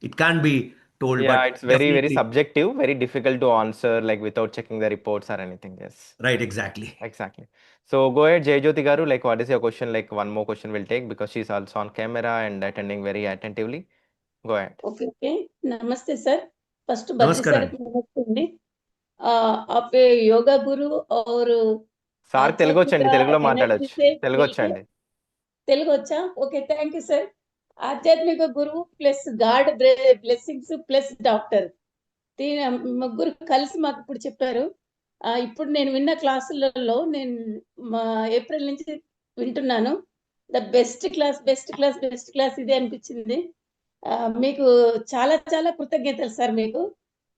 It can't be told, Yeah, but it's very, very definitely subjective, very difficult to answer, like without checking the reports or anything. Yes, right, exactly. exactly. So go ahead, Jayajyoti garu. Like, what is your question? Like, one more question we'll take because she's also on camera and attending very attentively. Go ahead. Okay नमस्ते sir first Badri Namaskaram. Sir नमस्ते अंడి आप योगा गुरु और sir Telugu आध्यात्मिक వచ్చండి, తెలుగులో energy మాట్లాడొచ్చు, से తెలుగు मिलके వచ్చండి. తెలుగు వచ్చా ఓకే థ్యాంక్ యూ సార్ ఆధ్యాత్మిక గురువు plus God blessings plus doctor ముగ్గురు కలిసి మాకు ఇప్పుడు చెప్పారు ఇప్పుడు నేను విన్న క్లాసులలో నేను ఏప్రిల్ నుంచి వింటున్నాను the best class best class best class ఇదే అనిపించింది మీకు చాలా చాలా కృతజ్ఞతలు సార్ మీకు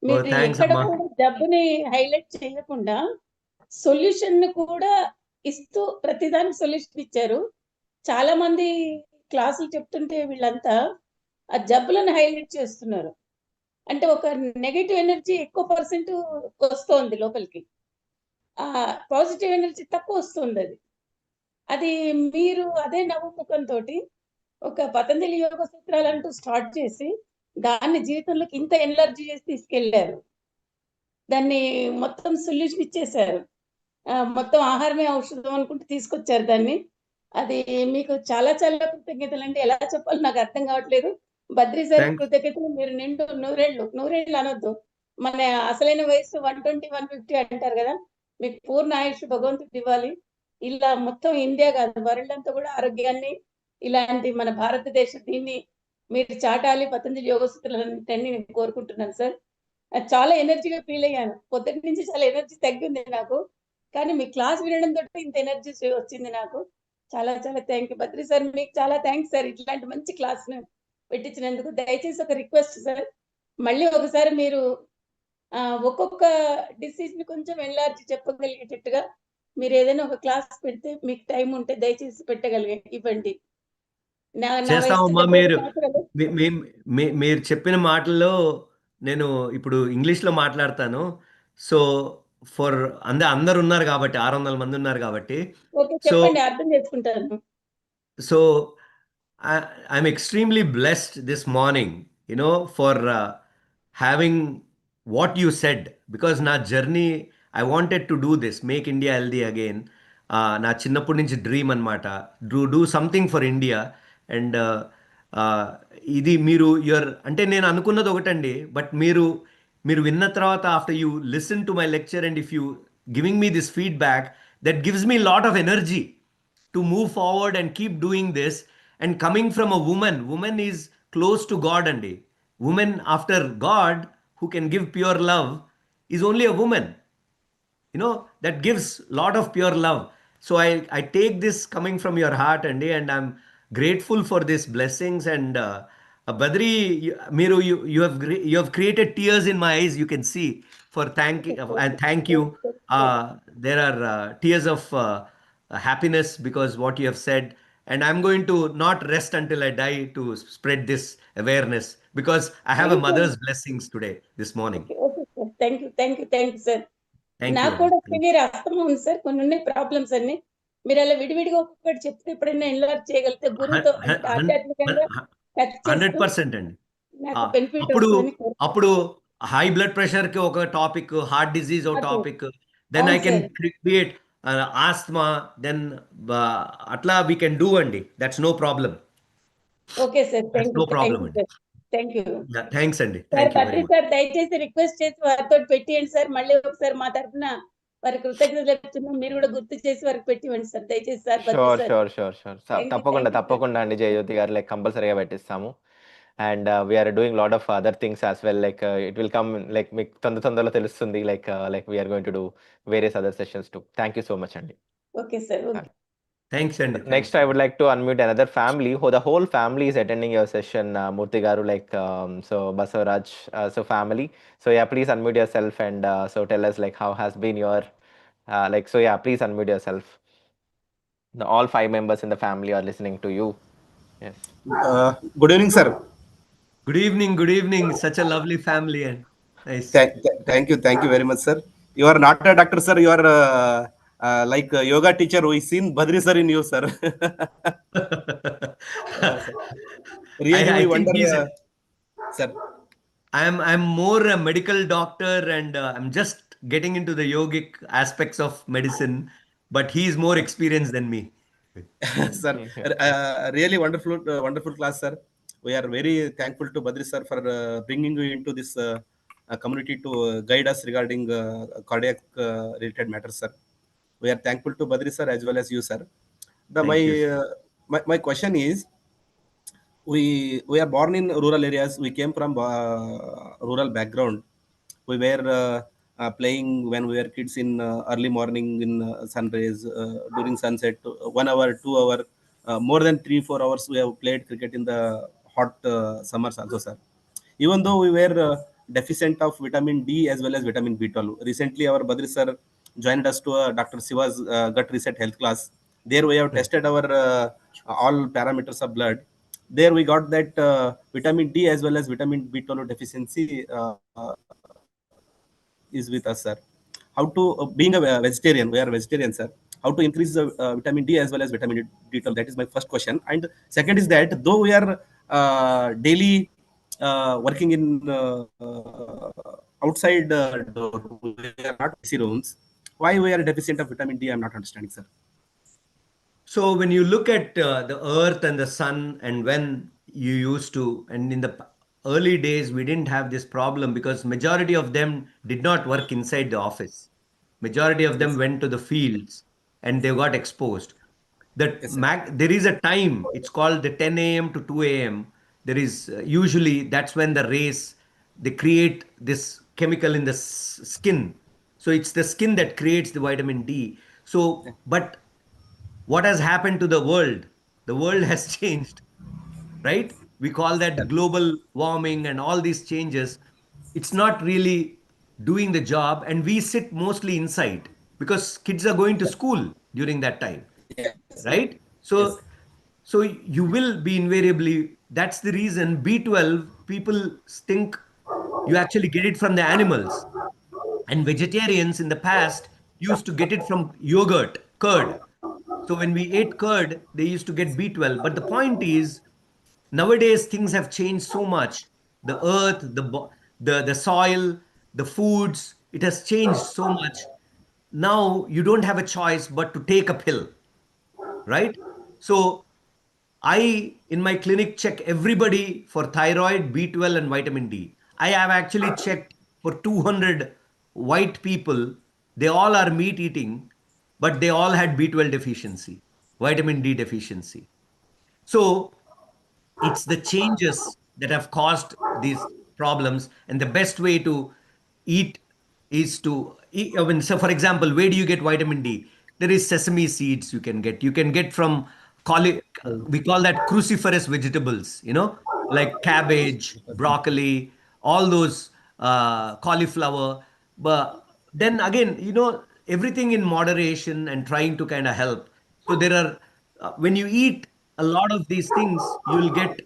మీరు థ్యాంక్స్ ఎక్కడ అమ్మా. కూడా జబ్బుని హైలైట్ చేయకుండా సొల్యూషన్ కూడా ఇస్తూ ప్రతిదానికి సొల్యూషన్ ఇచ్చారు చాలా మంది క్లాసులు చెప్తుంటే వీళ్ళంతా ఆ జబ్బులను హైలైట్ చేస్తున్నారు అంటే ఒక నెగటివ్ ఎనర్జీ ఎక్కువ పర్సెంట్ వస్తుంది లోపలికి ఆ పాజిటివ్ ఎనర్జీ తక్కువ వస్తుంది అది మీరు అదే నవ్వుముఖంతో ఒక పతంజలి యోగ సూత్రాలు అంటూ స్టార్ట్ చేసి దాన్ని జీవితంలోకి ఇంత ఎనర్జీ చేసి తీసుకెళ్లారు దాన్ని మొత్తం సొల్యూషన్ ఇచ్చేశారు మొత్తం ఆహారమే ఔషధం అనుకుంటూ తీసుకొచ్చారు దాన్ని అది మీకు చాలా చాలా కృతజ్ఞతలు అంటే ఎలా చెప్పాలో నాకు అర్థం కావట్లేదు బద్రీ సార్ కృతజ్ఞతలు మీరు నిండు నూరేళ్ళు అనొద్దు మన అసలైన వయసు 120 150 అంటారు కదా మీకు పూర్ణ ఆయుష్ భగవంతుడు ఇవ్వాలి ఇలా మొత్తం ఇండియా కాదు వరల్డ్ అంతా కూడా ఆరోగ్యాన్ని ఇలాంటి మన భారతదేశ దీన్ని మీరు చాటాలి పతంజలి యోగ సూత్రాలన్నింటినీ నేను కోరుకుంటున్నాను సార్ చాలా ఎనర్జీగా ఫీల్ అయ్యాను పొద్దుటి నుంచి చాలా ఎనర్జీ తగ్గింది నాకు కానీ మీ క్లాస్ వినడం తోటి ఇంత ఎనర్జీ వచ్చింది నాకు చాలా చాలా థ్యాంక్ యూ బద్రీ సార్ మీకు చాలా థ్యాంక్స్ సార్ ఇట్లాంటి మంచి క్లాస్ పెట్టించినందుకు దయచేసి ఒక రిక్వెస్ట్ సార్ మళ్ళీ ఒకసారి మీరు ఒక్కొక్క డిసీజ్ ని కొంచెం ఎన్లార్జ్ చెప్పగలిగేటట్టుగా మీరు ఏదైనా ఒక క్లాస్ పెడితే మీకు టైం ఉంటే దయచేసి ఇవ్వండి చేస్తామమ్మా. మీరు చెప్పిన మాటల్లో నేను ఇప్పుడు ఇంగ్లీష్లో మాట్లాడతాను. సో ఫర్ అందరు ఉన్నారు కాబట్టి 600 మంది ఉన్నారు కాబట్టి అర్థం చేసుకుంటాను. So I'm extremely blessed this morning, for having what you said, because na journey, I wanted to do this, make India healthy again. నా చిన్నప్పటి నుంచి డ్రీమ్ అనమాట, do something for India. And ఇది మీరు అంటే నేను అనుకున్నది ఒకటండి, బట్ మీరు విన్న తర్వాత after you listen to my lecture and if you giving me this feedback, that gives me lot of energy to move forward and keep doing this. And coming from a woman is close to God, andi. Woman after God who can give pure love is only a woman. that gives lot of pure love. So I take this coming from your heart, Andy, and I'm grateful for these blessings. And Badri, Miru, you have created tears in my eyes. You can see for thank you. There are tears of happiness because what you have said, and I'm going to not rest until I die to spread this awareness because I have a Thank you. mother's blessings today, this morning. Okay sir, thank you sir. Thank you, నాకు Andy. కూడా severe asthma ఉంది sir, కొన్ని ఉన్నాయి problems అన్ని. మీరు అలా విడివిడిగా ఒక్కొక్కటి చెప్తే ఎప్పుడైనా ఎన్లార్జ్ చేయగలిగితే గురువుతో అంటే ఆధ్యాత్మికంగా టచ్ చేస్తూ 100% అండి. నాకు బెనిఫిట్ అప్పుడు వస్తుందని అప్పుడు హై బ్లడ్ ప్రెషర్ కి ఒక టాపిక్, హార్ట్ డిజీజ్ ఒక అదే. టాపిక్, దెన్ ఐ అవును can sir. Create asthma, then అట్లా వీ కెన్ డూ అండి. That's no problem. Okay sir, that's no problem అండి. Thank you. థ్యాంక్స్ అండి. Sir thank you Badri very much. Sir దయచేసి request చేసి వారితో పెట్టియండి సార్. మళ్ళీ ఒకసారి మా తరఫున వారి కృతజ్ఞతలు చెప్తున్నాం, మీరు కూడా గుర్తు చేసి వారికి పెట్టివ్వండి సార్ దయచేసి sir. Badri sure. Thank you, తప్పకుండా అండి జయజ్యోతి గారు, లైక్ కంపల్సరీగా పెట్టిస్తాము. And we are doing lot of other things as well, like it will come, like మీకు తొందరలో తెలుస్తుంది, like we are going to do various other sessions too. Thank you so much అండి. Okay sir. Okay. Thanks అండి. Next, I would like to unmute another family. The whole family is attending your session, Murthy Garu, so Basavaraj, so family. So yeah, please unmute yourself and so tell us like how has been your, please unmute yourself. All 5 members in the family are listening to you. Yes. Good evening, sir. Good evening. Such a lovely family and nice. Thank you very much, sir. You are not a doctor, sir. You are like a yoga teacher. We seen Badri sir in you, sir. Really, I we think wonder, he's sir. I'm more a medical doctor and I'm just getting into the yogic aspects of medicine, but he's more experienced than me. Sir, really wonderful class, sir. We are very thankful to Badri sir for bringing you into this community to guide us regarding cardiac related matters, sir. We are thankful to Badri sir as well as you, sir. My question is, we are born in rural areas. We came from rural background. We were playing when we were kids in early morning in sunrise, during sunset, 1 hour, 2 hour, more than 3-4 hours we have played cricket in the hot summers also, sir. Even though we were deficient of vitamin D as well as vitamin B12. Recently our Badri sir joined us to Dr. Siva's gut reset health class. There we have tested our all parameters of blood. There we got that vitamin D as well as vitamin B12 deficiency is with us, sir. How to, being a vegetarian, we are vegetarian, sir. How to increase the vitamin D as well as vitamin D12? That is my first question. And second is that though we are daily working in outside, we are not AC rooms. Why we are deficient of vitamin D? I'm not understanding, sir. So when you look at the earth and the sun, and when you used to, and in the early days, we didn't have this problem because majority of them did not work inside the office. Majority of them went to the fields and they got exposed. There is a time, it's called the 10 a.m. to 2 a.m. There is usually, that's when the rays, they create this chemical in the skin. So it's the skin that creates the vitamin D. So, but what has happened to the world? The world has changed, right? We call that global warming and all these changes. It's not really doing the job, and we sit mostly inside because kids are going to school during that time, right? So you will be invariably, that's the reason B12, people think you actually get it from the animals, and vegetarians in the past used to get it from yogurt, curd. So when we ate curd, they used to get B12. But the point is, nowadays things have changed so much. The earth, the soil, the foods, it has changed so much. Now you don't have a choice but to take a pill, right? So I, in my clinic, check everybody for thyroid, B12 and vitamin D. I have actually checked for 200 white people. They all are meat eating, but they all had B12 deficiency, vitamin D deficiency. So it's the changes that have caused these problems, and the best way to eat is to eat. I mean, so for example, where do you get vitamin D? There is sesame seeds you can get. You can get from we call that cruciferous vegetables, like cabbage, broccoli, all those cauliflower. But then again, everything in moderation and trying to kind of help. So there are, when you eat a lot of these things, you'll get,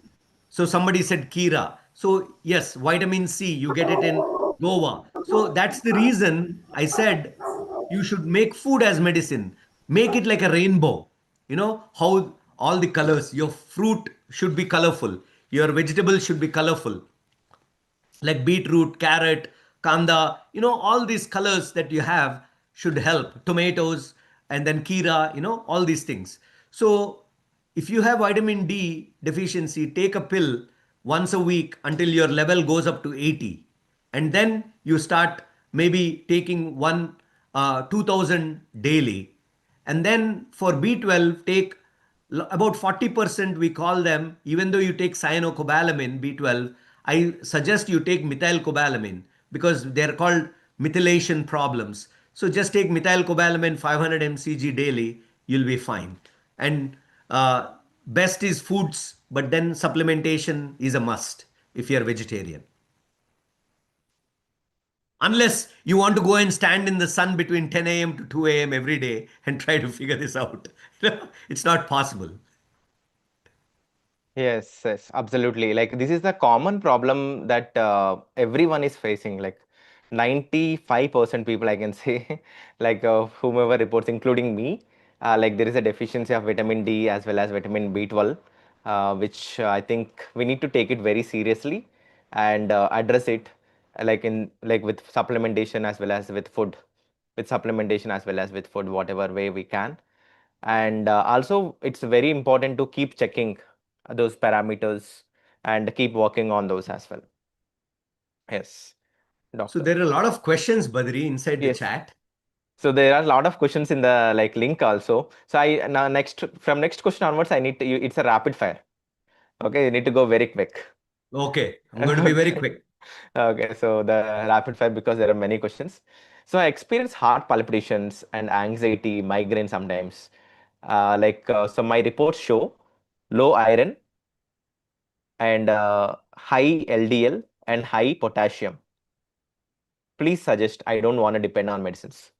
so somebody said Kira. So yes, vitamin C, you get it in Goa. So that's the reason I said you should make food as medicine. Make it like a rainbow. How all the colors, your fruit should be colorful. Your vegetables should be colorful, like beetroot, carrot, kanda, all these colors that you have should help. Tomatoes, and then kira, all these things. So if you have vitamin D deficiency, take a pill once a week until your level goes up to 80. And then you start maybe taking 2,000 daily. And then for B12, take about 40%, we call them, even though you take cyanocobalamin, B12, I suggest you take methylcobalamin because they're called methylation problems. So just take methylcobalamin 500 mcg daily, you'll be fine. And best is foods, but then supplementation is a must if you're vegetarian. Unless you want to go and stand in the sun between 10 a.m. to 2 a.m. every day and try to figure this out. It's not possible. Yes, yes, absolutely. Like this is the common problem that everyone is facing. Like 95% people, I can say, like whomever reports, including me, like there is a deficiency of vitamin D as well as vitamin B12, which I think we need to take it very seriously and address it, like with supplementation as well as with food, whatever way we can. And also, it's very important to keep checking those parameters and keep working on those as well. Yes, So doctor. there are a lot of questions, Badri, inside the Yes. chat. So there are a lot of questions in the link also. So now from next question onwards, I need to it's a rapid fire. Okay, you need to go very quick. Okay, I'm going to be very quick. Okay, so the rapid fire, because there are many questions. So I experience heart palpitations and anxiety, migraine sometimes. So my reports show low iron and high LDL and high potassium. Please suggest. I don't want to depend on medicines.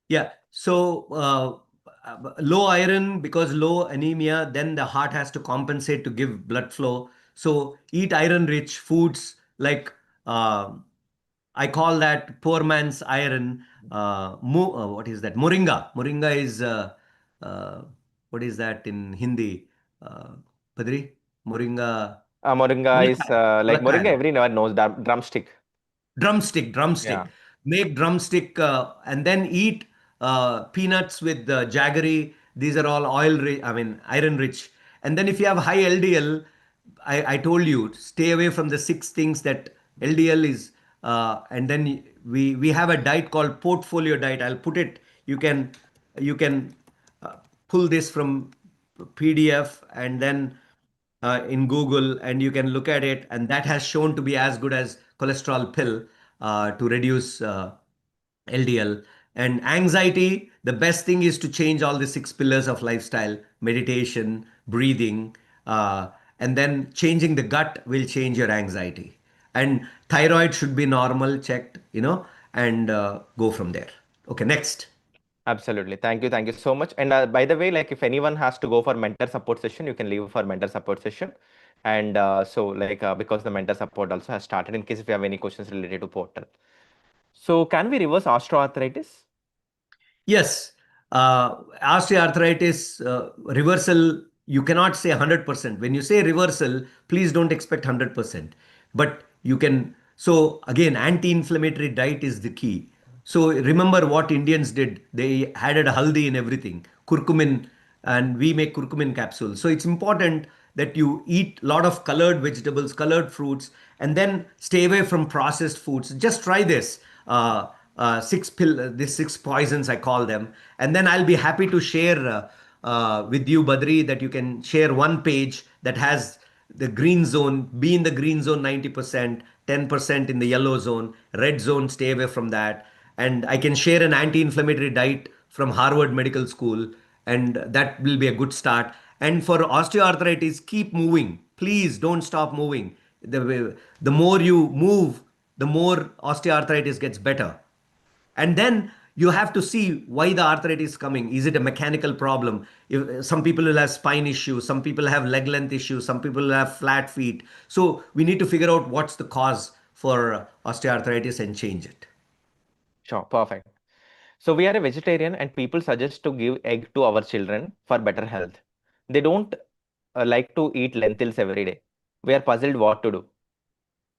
Yeah. So low iron, because low anemia, then the heart has to compensate to give blood flow. So eat iron-rich foods like I call that poor man's iron. What is that? Moringa. Moringa is what is that in Hindi? Padri? Moringa. Moringa is like moringa. Mullakkayal. Everyone knows that drumstick. Drumstick. Yeah. Make drumstick and then eat peanuts with jaggery. These are all iron rich. And then if you have high LDL, I told you, stay away from the 6 things that LDL is. And then we have a diet called portfolio diet. I'll put it. You can pull this from PDF and then in Google, and you can look at it. And that has shown to be as good as cholesterol pill to reduce LDL. And anxiety, the best thing is to change all the 6 pillars of lifestyle: meditation, breathing, and then changing the gut will change your anxiety. And thyroid should be normal, checked, and go from there. Okay, next. Absolutely. Thank you so much. And by the way, like if anyone has to go for mentor support session, you can leave for mentor support session. And because the mentor support also has started, in case if you have any questions related to portal. So can we reverse osteoarthritis? Yes. Osteoarthritis reversal, you cannot say 100%. When you say reversal, please don't expect 100%. But you can. So again, anti-inflammatory diet is the key. So remember what Indians did. They added haldi in everything, curcumin, and we make curcumin capsules. So it's important that you eat a lot of colored vegetables, colored fruits, and then stay away from processed foods. Just try this. 6 poisons, I call them. And then I'll be happy to share with you, Badri, that you can share one page that has the green zone, be in the green zone 90%, 10% in the yellow zone, red zone, stay away from that. And I can share an anti-inflammatory diet from Harvard Medical School, and that will be a good start. And for osteoarthritis, keep moving. Please don't stop moving. The more you move, the more osteoarthritis gets better. And then you have to see why the arthritis is coming. Is it a mechanical problem? Some people will have spine issues, some people have leg length issues, some people will have flat feet. So we need to figure out what's the cause for osteoarthritis and change it. Sure, perfect. So we are a vegetarian and people suggest to give egg to our children for better health. They don't like to eat lentils every day. We are puzzled what to do.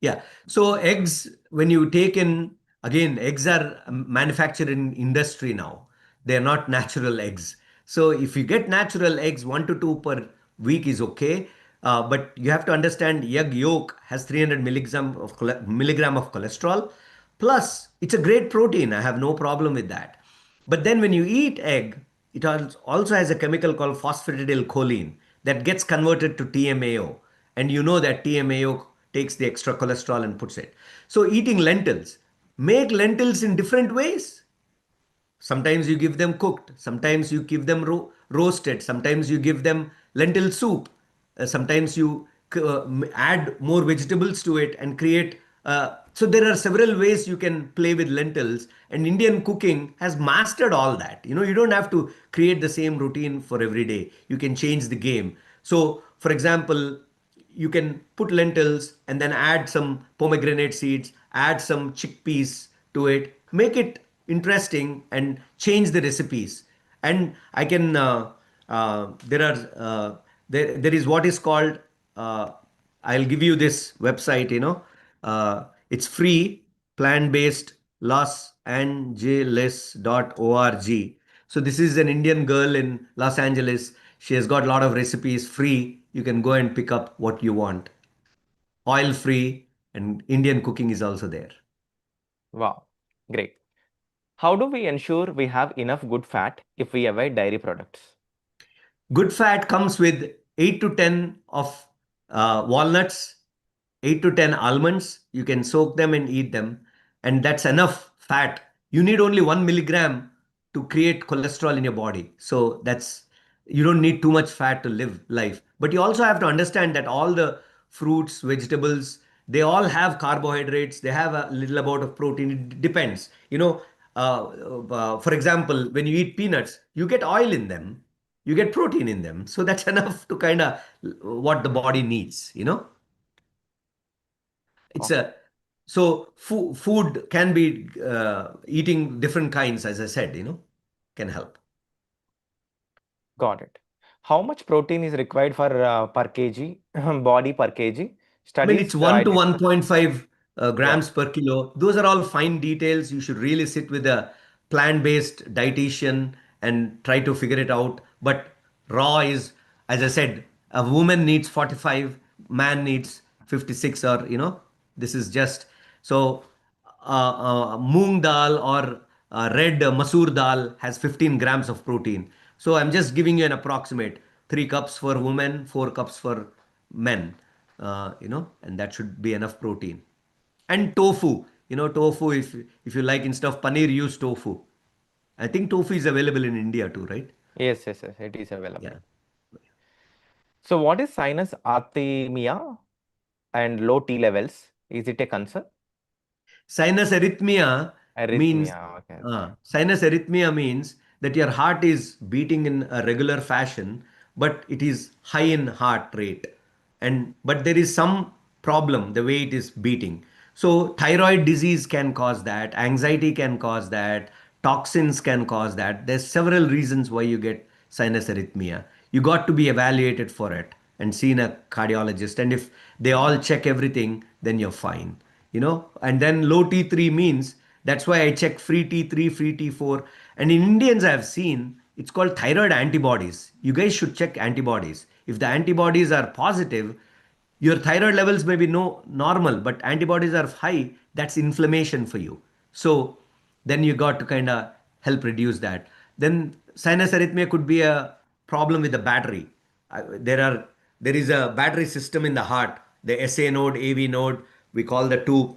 Yeah. So eggs, when you take in, again, eggs are manufactured in industry now. They're not natural eggs. So if you get natural eggs, 1 to 2 per week is okay. But you have to understand egg yolk has 300 milligram of cholesterol. Plus, it's a great protein. I have no problem with that. But then when you eat egg, it also has a chemical called phosphatidylcholine that gets converted to TMAO. And you know that TMAO takes the extra cholesterol and puts it. So eating lentils, make lentils in different ways. Sometimes you give them cooked, sometimes you give them roasted, sometimes you give them lentil soup, sometimes you add more vegetables to it and create. So there are several ways you can play with lentils, and Indian cooking has mastered all that. You don't have to create the same routine for every day. You can change the game. So, for example, you can put lentils and then add some pomegranate seeds, add some chickpeas to it, make it interesting and change the recipes. And I can, there is what is called, I'll give you this website, it's free, plant-based losangeles.org. So this is an Indian girl in Los Angeles. She has got a lot of recipes free. You can go and pick up what you want. Oil free, and Indian cooking is also there. Wow, great. How do we ensure we have enough good fat if we avoid dairy products? Good fat comes with 8 to 10 of walnuts, 8 to 10 almonds. You can soak them and eat them, and that's enough fat. You need only 1 milligram to create cholesterol in your body. So you don't need too much fat to live life. But you also have to understand that all the fruits, vegetables, they all have carbohydrates. They have a little amount of protein. It depends. For example, when you eat peanuts, you get oil in them, you get protein in them. So that's enough to kind of what the body needs. So food can be eating different kinds, as I said, can help. Got it. How much protein is required for per kg, body per kg? I mean, it's 1 to 1.5 grams per kilo. Those are all fine details. You should really sit with a plant-based dietitian and try to figure it out. But raw is, as I said, a woman needs 45, man needs 56, or, this is just, so moong dal or red masoor dal has 15 grams of protein. So I'm just giving you an approximate 3 cups for women, 4 cups for men, and that should be enough protein. And tofu, tofu, if you like, instead of paneer, use tofu. I think tofu is available in India too, right? Yes, it is available. Yeah. So what is sinus arrhythmia and low T levels? Is it a concern? Sinus arrhythmia means okay. Sinus arrhythmia means that your heart is beating in a regular fashion, but it is high in heart rate, but there is some problem the way it is beating. So thyroid disease can cause that, anxiety can cause that, toxins can cause that. There's several reasons why you get sinus arrhythmia. You got to be evaluated for it and seen a cardiologist, and if they all check everything, then you're fine. And then low T3 means, that's why I check free T3, free T4. And in Indians, I've seen it's called thyroid antibodies. You guys should check antibodies. If the antibodies are positive, your thyroid levels may be normal, but antibodies are high, that's inflammation for you. So then you got to kind of help reduce that. Then sinus arrhythmia could be a problem with the battery. there is a battery system in the heart, the SA node, AV node, we call the two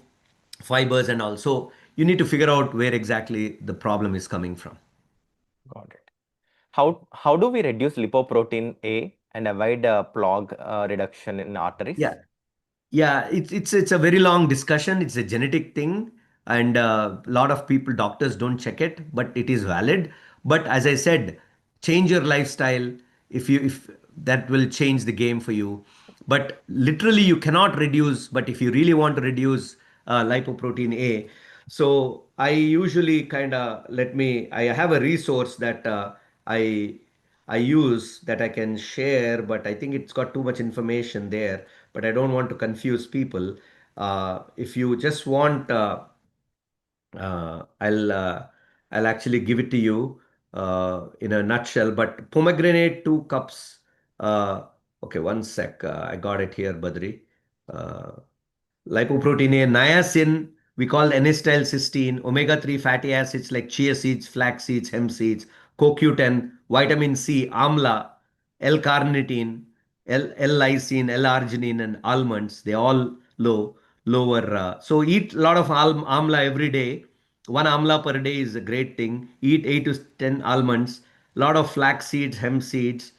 fibers and all. So you need to figure out where exactly the problem is coming from. Got it. How do we reduce lipoprotein A and avoid plaque reduction in arteries? Yeah, it's a very long discussion. It's a genetic thing, and a lot of people, doctors don't check it, but it is valid. But as I said, change your lifestyle. If that will change the game for you. But literally, you cannot reduce. But if you really want to reduce lipoprotein A, so I usually I have a resource that I I use that I can share, but I think it's got too much information there. But I don't want to confuse people. If you just want, uh, I'll uh, I'll actually give it to you in a nutshell. But pomegranate 2 cups. Uh, okay, one sec. I got it here, Badri. Uh, Lipoprotein A, niacin, we call N-acetylcysteine, omega-3 fatty acids like chia seeds, flax seeds, hemp seeds, CoQ10, vitamin C, amla, L-carnitine, L-lysine, L-arginine, and almonds. They all lower. So eat a lot of amla every day. One amla per day is a great thing. Eat 8 to 10 almonds, a lot of flax seeds, hemp seeds,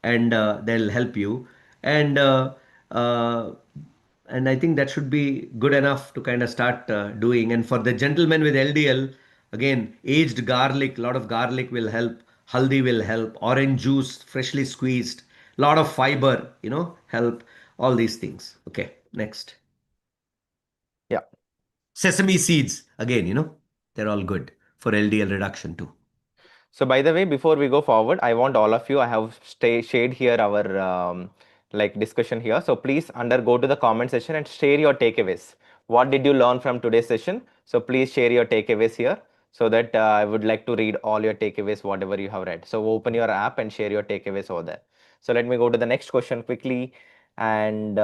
and they'll help you. And uh, and I think that should be good enough to kind of start doing. And for the gentlemen with LDL, again, aged garlic, a lot of garlic will help. Haldi will help. Orange juice, freshly squeezed, a lot of fiber, help. All these things. Okay, next. Yeah. Sesame seeds, again, they're all good for LDL reduction too. So by the way, before we go forward, I want all of you, I have shared here our discussion here. So please go to the comment section and share your takeaways. What did you learn from today's session? So please share your takeaways here so that I would like to read all your takeaways, whatever you have read. So open your app and share your takeaways over there. So let me go to the next question quickly. And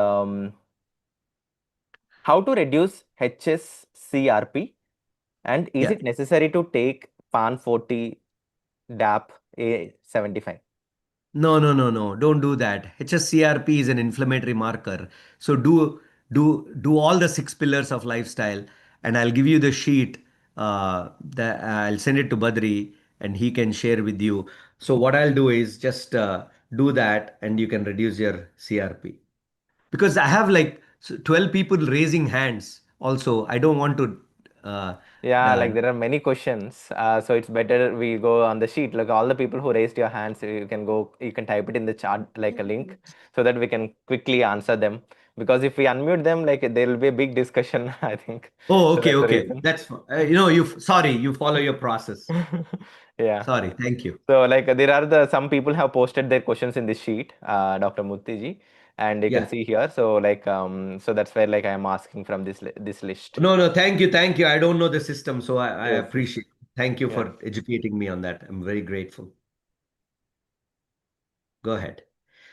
how to reduce HSCRP? And is it necessary to take PAN 40 DAP A75? No. Don't do that. HSCRP is an inflammatory marker. So do all the 6 pillars of lifestyle, and I'll give you the sheet. I'll send it to Badri, and he can share with you. So what I'll do is just do that, and you can reduce your CRP. Because I have 12 people raising hands. Also, I don't want to. There are many questions. So it's better we go on the sheet. Like all the people who raised your hands, you can type it in the chat like a link so that we can quickly answer them. Because if we unmute them, there will be a big discussion, I think. Oh, okay. That's you follow your process. Yeah. Sorry. Thank you. So there are some people have posted their questions in this sheet, Dr. Murthy ji, and you can see here. So so that's where I am asking from this list. No. Thank you. I don't know the system, so I appreciate it. Thank you for educating me on that. I'm very grateful. Go ahead.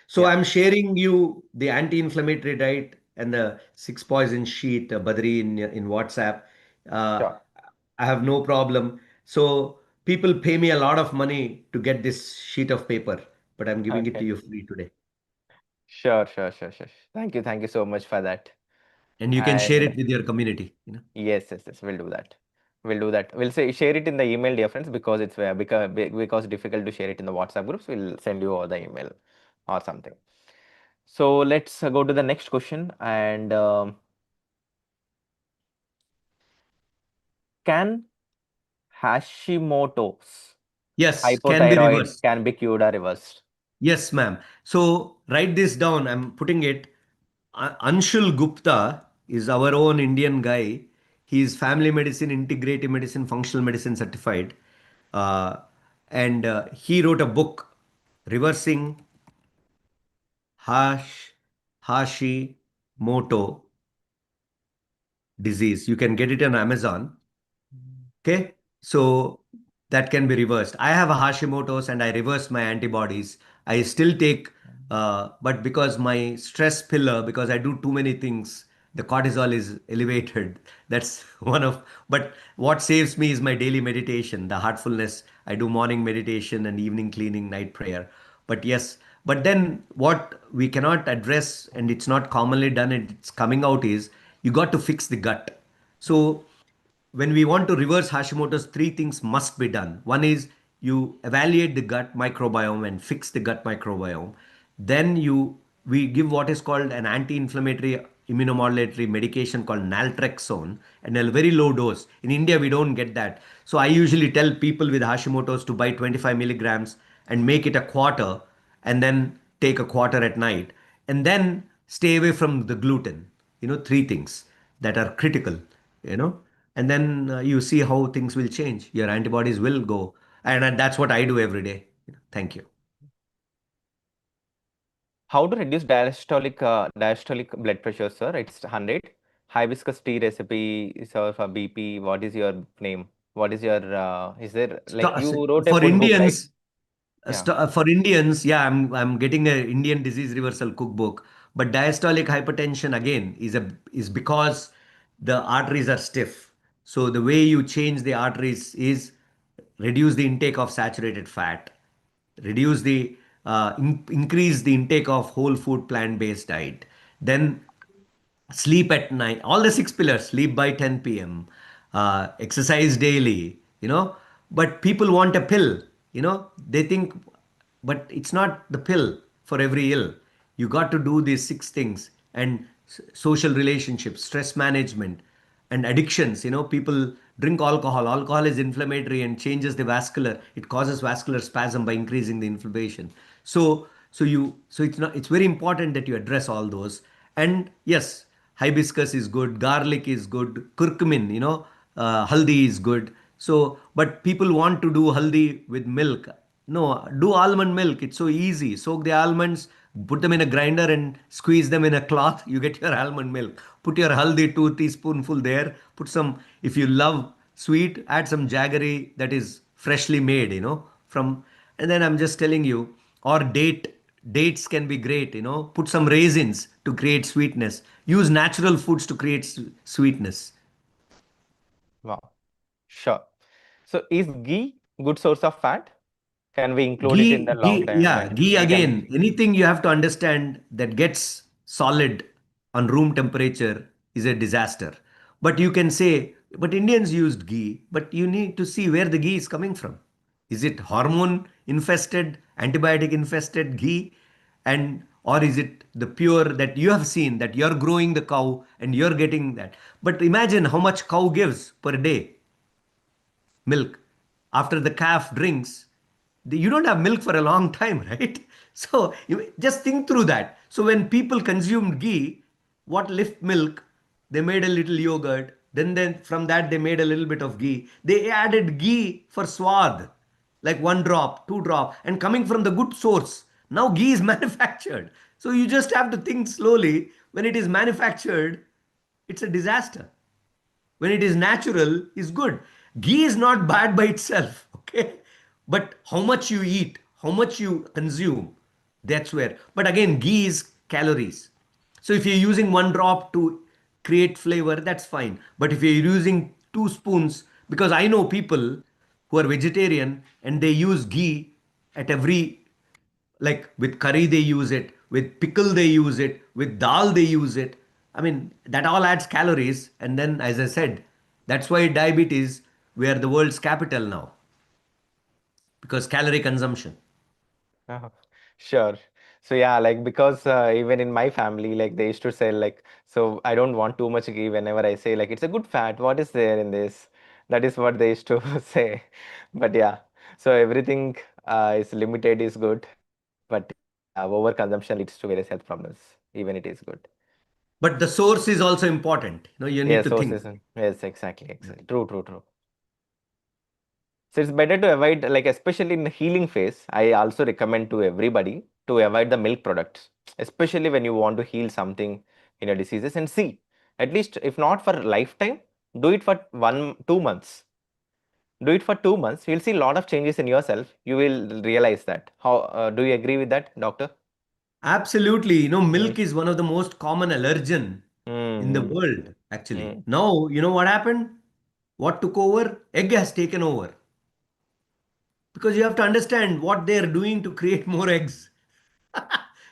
So I'm sharing you the anti-inflammatory diet and the 6 poison sheet, Badri, in WhatsApp. Sure. I have no problem. So people pay me a lot of money to get this sheet of paper, but I'm giving it to you free today. Sure. Thank you so much for that. And you can share it with your community. Yes. We'll do that. We'll share it in the email, dear friends, because it's because difficult to share it in the WhatsApp groups. We'll send you all the email or something. So let's go to the next question. And can Hashimoto's hypothyroid can be cured or reversed? Yes, ma'am. So write this down. I'm putting it. Anshul Gupta is our own Indian guy. He is family medicine, integrative medicine, functional medicine certified. And he wrote a book, Reversing Hashimoto Disease. You can get it on Amazon. Okay. So that can be reversed. I have a Hashimoto's and I reversed my antibodies. I still take, but because my stress pillar, because I do too many things, the cortisol is elevated. That's but what saves me is my daily meditation, the heartfulness. I do morning meditation and evening cleaning, night prayer. But yes, But then what we cannot address, and it's not commonly done, and it's coming out, is you got to fix the gut. So when we want to reverse Hashimoto's, three things must be done. One is you evaluate the gut microbiome and fix the gut microbiome. Then we give what is called an anti-inflammatory immunomodulatory medication called naltrexone, and a very low dose. In India, we don't get that. So I usually tell people with Hashimoto's to buy 25 milligrams and make it a quarter, and then take a quarter at night, and then stay away from the gluten. Three things that are critical, and then you see how things will change. Your antibodies will go, and that's what I do every day. Thank you. How to reduce diastolic blood pressure, sir? It's 100. Hibiscus tea recipe, sir, for BP. What is your name? What is your, is there, like you wrote a For food book, right? Indians, Yeah. for Indians, yeah, I'm getting a Indian disease reversal cookbook. But diastolic hypertension again is because the arteries are stiff. So the way you change the arteries is reduce the intake of saturated fat, reduce the increase the intake of whole food plant-based diet, then sleep at night, all the six pillars, sleep by 10 p.m., exercise daily, but people want a pill, they think, but it's not the pill for every ill. You got to do these six things, and social relationships, stress management, and addictions. People drink alcohol. Alcohol is inflammatory and changes the vascular. It causes vascular spasm by increasing the inflammation. So it's very important that you address all those. And yes, hibiscus is good, garlic is good, curcumin, haldi is good. So, but people want to do haldi with milk. No, do almond milk. It's so easy. Soak the almonds, put them in a grinder and squeeze them in a cloth. You get your almond milk. Put your haldi, 2 teaspoonful there. Put some, if you love sweet, add some jaggery that is freshly made, from, and then I'm just telling you, or dates can be great, put some raisins to create sweetness. Use natural foods to create sweetness. Wow. Sure. So is ghee good source of fat? Can we include it in the long time? Yeah, Like ghee we can, again. Anything you have to understand that gets solid on room temperature is a disaster. But you can say, but Indians used ghee, but you need to see where the ghee is coming from. Is it hormone infested, antibiotic infested ghee? And or is it the pure that you have seen, that you're growing the cow and you're getting that? But imagine how much cow gives per day milk. After the calf drinks, you don't have milk for a long time, right? So you just think through that. So when people consumed ghee, what lift milk, they made a little yogurt. Then from that they made a little bit of ghee. They added ghee for swad, like 1 drop, 2 drop, and coming from the good source. Now ghee is manufactured. So you just have to think slowly. When it is manufactured, it's a disaster. When it is natural, is good. Ghee is not bad by itself, okay? But how much you eat, how much you consume, that's where. But again, ghee is calories. So if you're using 1 drop to create flavor, that's fine. But if you're using 2 spoons, because I know people who are vegetarian and they use ghee at every, like with curry they use it, with pickle they use it, with dal they use it. I mean, that all adds calories. And then, as I said, that's why diabetes, we are the world's capital now, because calorie consumption. Sure. So yeah, like because even in my family, like they used to say like, so I don't want too much ghee whenever I say like it's a good fat. What is there in this? That is what they used to say. But yeah, so everything is limited is good, but overconsumption leads to various health problems. Even it is good. But the source is also important. You need Yeah, to think. sources. Yes, exactly. True, true, true. So it's better to avoid, like especially in the healing phase, I also recommend to everybody to avoid the milk products, especially when you want to heal something in your diseases. And see, at least if not for lifetime, do it for 2 months. Do it for 2 months. You'll see a lot of changes in yourself. You will realize that. How do you agree with that, doctor? Absolutely. Milk is one of the most common allergen in the world, actually. Now, you know what happened? What took over? Egg has taken over. Because you have to understand what they're doing to create more eggs.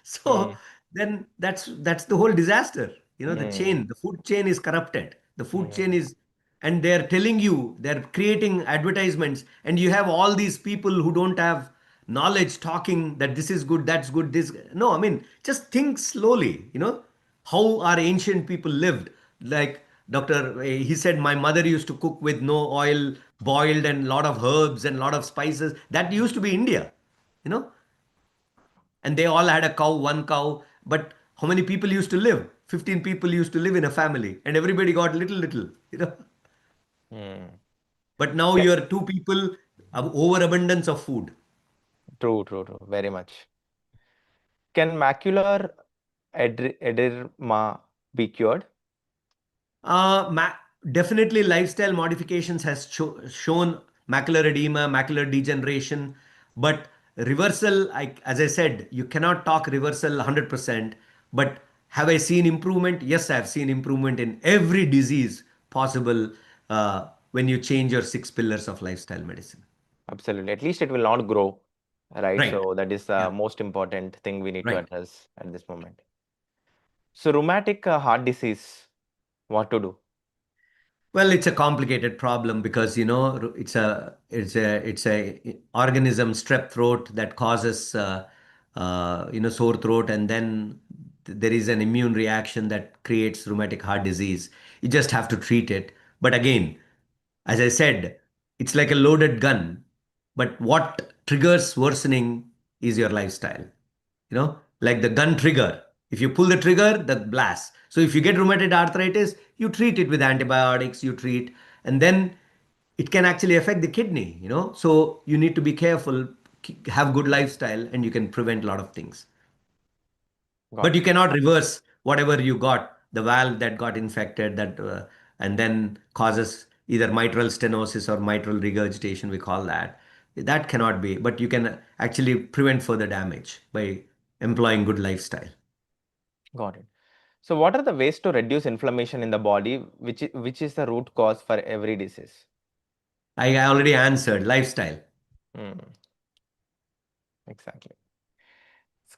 So then that's the whole disaster. The Mm. chain, the food chain is corrupted. The food chain Mm. is, and they're telling you, they're creating advertisements, and you have all these people who don't have knowledge talking that this is good, that's good, this. No, I mean, just think slowly, how our ancient people lived. Like Dr. He said, my mother used to cook with no oil, boiled, and lot of herbs and lot of spices. That used to be India, you know and they all had a cow, one cow. But how many people used to live? 15 people used to live in a family, and everybody got little. Mm. But now Ca- you're two people, overabundance of food. True, true, true. Very much. Can macular edema be cured? Uh, ma- Definitely, lifestyle modifications has shown macular edema, macular degeneration, but reversal. As I said, you cannot talk reversal 100%. But have I seen improvement? Yes, I have seen improvement in every disease possible when you change your 6 pillars of lifestyle medicine. Absolutely. At least it will not grow, right? Right. So that is the Yeah. most important thing we need to Right. address at this moment. So rheumatic heart disease, what to do? Well, it's a complicated problem because it's a organism, strep throat, that causes sore throat, and then there is an immune reaction that creates rheumatic heart disease. You just have to treat it. But again, as I said, it's like a loaded gun. But what triggers worsening is your lifestyle. Like the gun trigger. If you pull the trigger, the blast. So if you get rheumatoid arthritis, you treat it with antibiotics, and then it can actually affect the kidney. So you need to be careful, have good lifestyle, and you can prevent a lot of things. Got But you it. cannot reverse whatever you got, the valve that got infected, and then causes either mitral stenosis or mitral regurgitation, we call that. That cannot be, but you can actually prevent further damage by employing good lifestyle. Got it. So what are the ways to reduce inflammation in the body, which is the root cause for every disease? I already answered lifestyle. Exactly.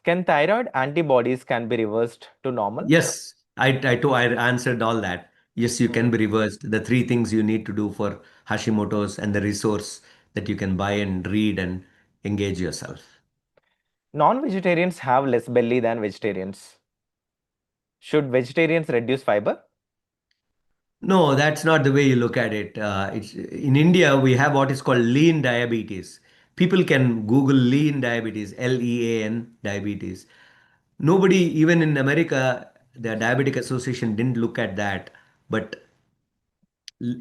Can thyroid antibodies can be reversed to normal? Yes, I answered all that. Yes, you can be reversed. The 3 things you need to do for Hashimoto's, and the resource that you can buy and read and engage yourself. Non-vegetarians have less belly than vegetarians. Should vegetarians reduce fiber? No, that's not the way you look at it. It's in India, we have what is called lean diabetes. People can Google lean diabetes, LEAN diabetes. Nobody, even in America, the Diabetic Association didn't look at that, but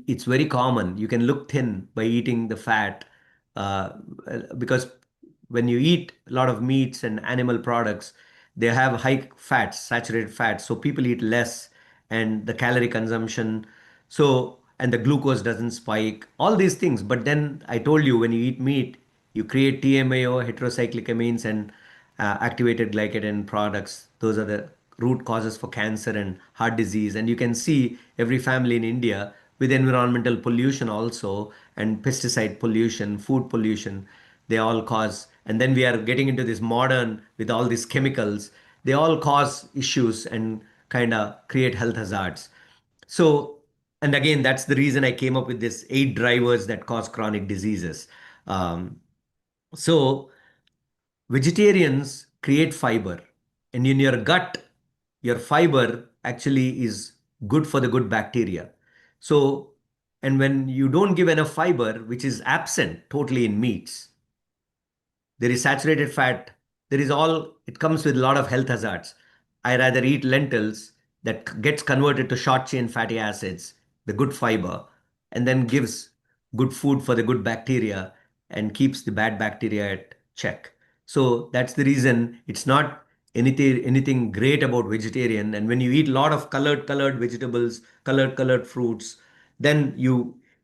it's very common. You can look thin by eating the fat, uh, because when you eat a lot of meats and animal products, they have high fats, saturated fats. So people eat less, and the calorie consumption, and the glucose doesn't spike, all these things. But then I told you, when you eat meat, you create TMAO, heterocyclic amines, and activated glycogen products. Those are the root causes for cancer and heart disease. And you can see every family in India with environmental pollution also, and pesticide pollution, food pollution, they all cause. And then we are getting into this modern with all these chemicals. They all cause issues and kind of create health hazards. So, and again, that's the reason I came up with this 8 drivers that cause chronic diseases. So vegetarians create fiber, and in your gut, your fiber actually is good for the good bacteria. So, and when you don't give enough fiber, which is absent totally in meats, there is saturated fat, it comes with a lot of health hazards. I rather eat lentils that gets converted to short chain fatty acids, the good fiber, and then gives good food for the good bacteria and keeps the bad bacteria at check. So that's the reason it's not anything great about vegetarian. And when you eat a lot of colored vegetables, colored fruits, then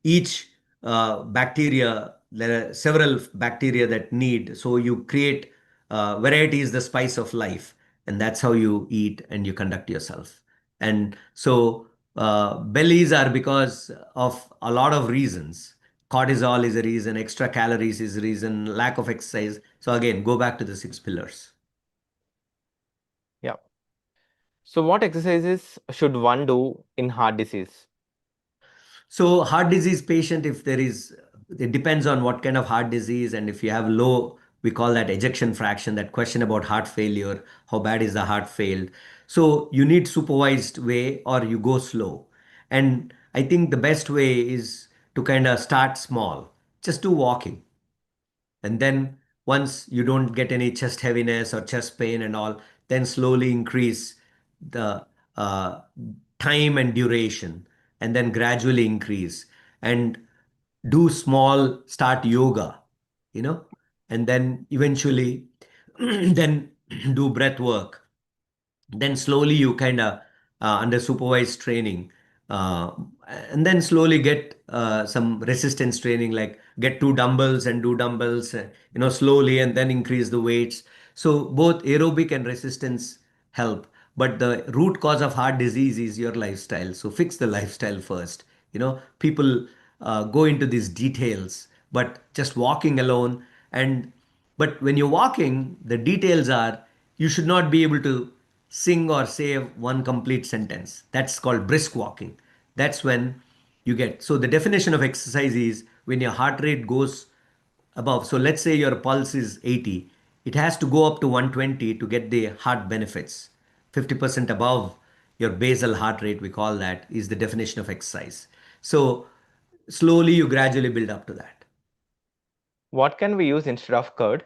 each bacteria, there are several bacteria that need. So you create variety is the spice of life, and that's how you eat and you conduct yourself. And so bellies are because of a lot of reasons. Cortisol is a reason, extra calories is a reason, lack of exercise. So again, go back to the 6 pillars. So what exercises should one do in heart disease? So heart disease patient, if there is, it depends on what kind of heart disease, and if you have low, we call that ejection fraction, that question about heart failure, how bad is the heart failed. So you need supervised way or you go slow. And I think the best way is to kind of start small, just do walking. And then once you don't get any chest heaviness or chest pain and all, then slowly increase the uh, time and duration, and then gradually increase and do small, start yoga, you know, and then eventually then do breath work. Then slowly you kind of under supervised training, uh, and then slowly get some resistance training, like get two dumbbells and do dumbbells, slowly, and then increase the weights. So both aerobic and resistance help, but the root cause of heart disease is your lifestyle. So fix the lifestyle first. People go into these details, but just walking alone. And but when you're walking, the details are, you should not be able to sing or say one complete sentence. That's called brisk walking. That's when you get. So the definition of exercise is when your heart rate goes above. So let's say your pulse is 80, it has to go up to 120 to get the heart benefits. 50% above your basal heart rate, we call that, is the definition of exercise. So slowly you gradually build up to that. What can we use instead of curd?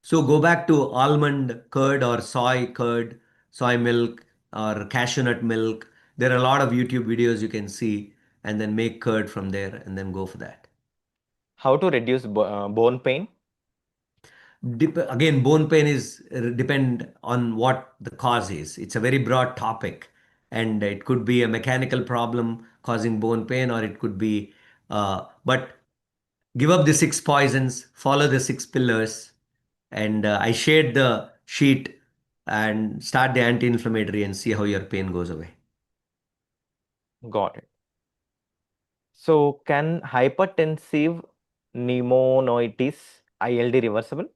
So go back to almond curd or soy curd, soy milk or cashew nut milk. There are a lot of YouTube videos you can see, and then make curd from there and then go for that. How to reduce bone pain? Again, bone pain is depend on what the cause is. It's a very broad topic, and it could be a mechanical problem causing bone pain, or it could be, but give up the 6 poisons, follow the 6 pillars, and I shared the sheet, and start the anti-inflammatory and see how your pain goes away. Got it. So can hypertensive pneumonitis ILD reversible?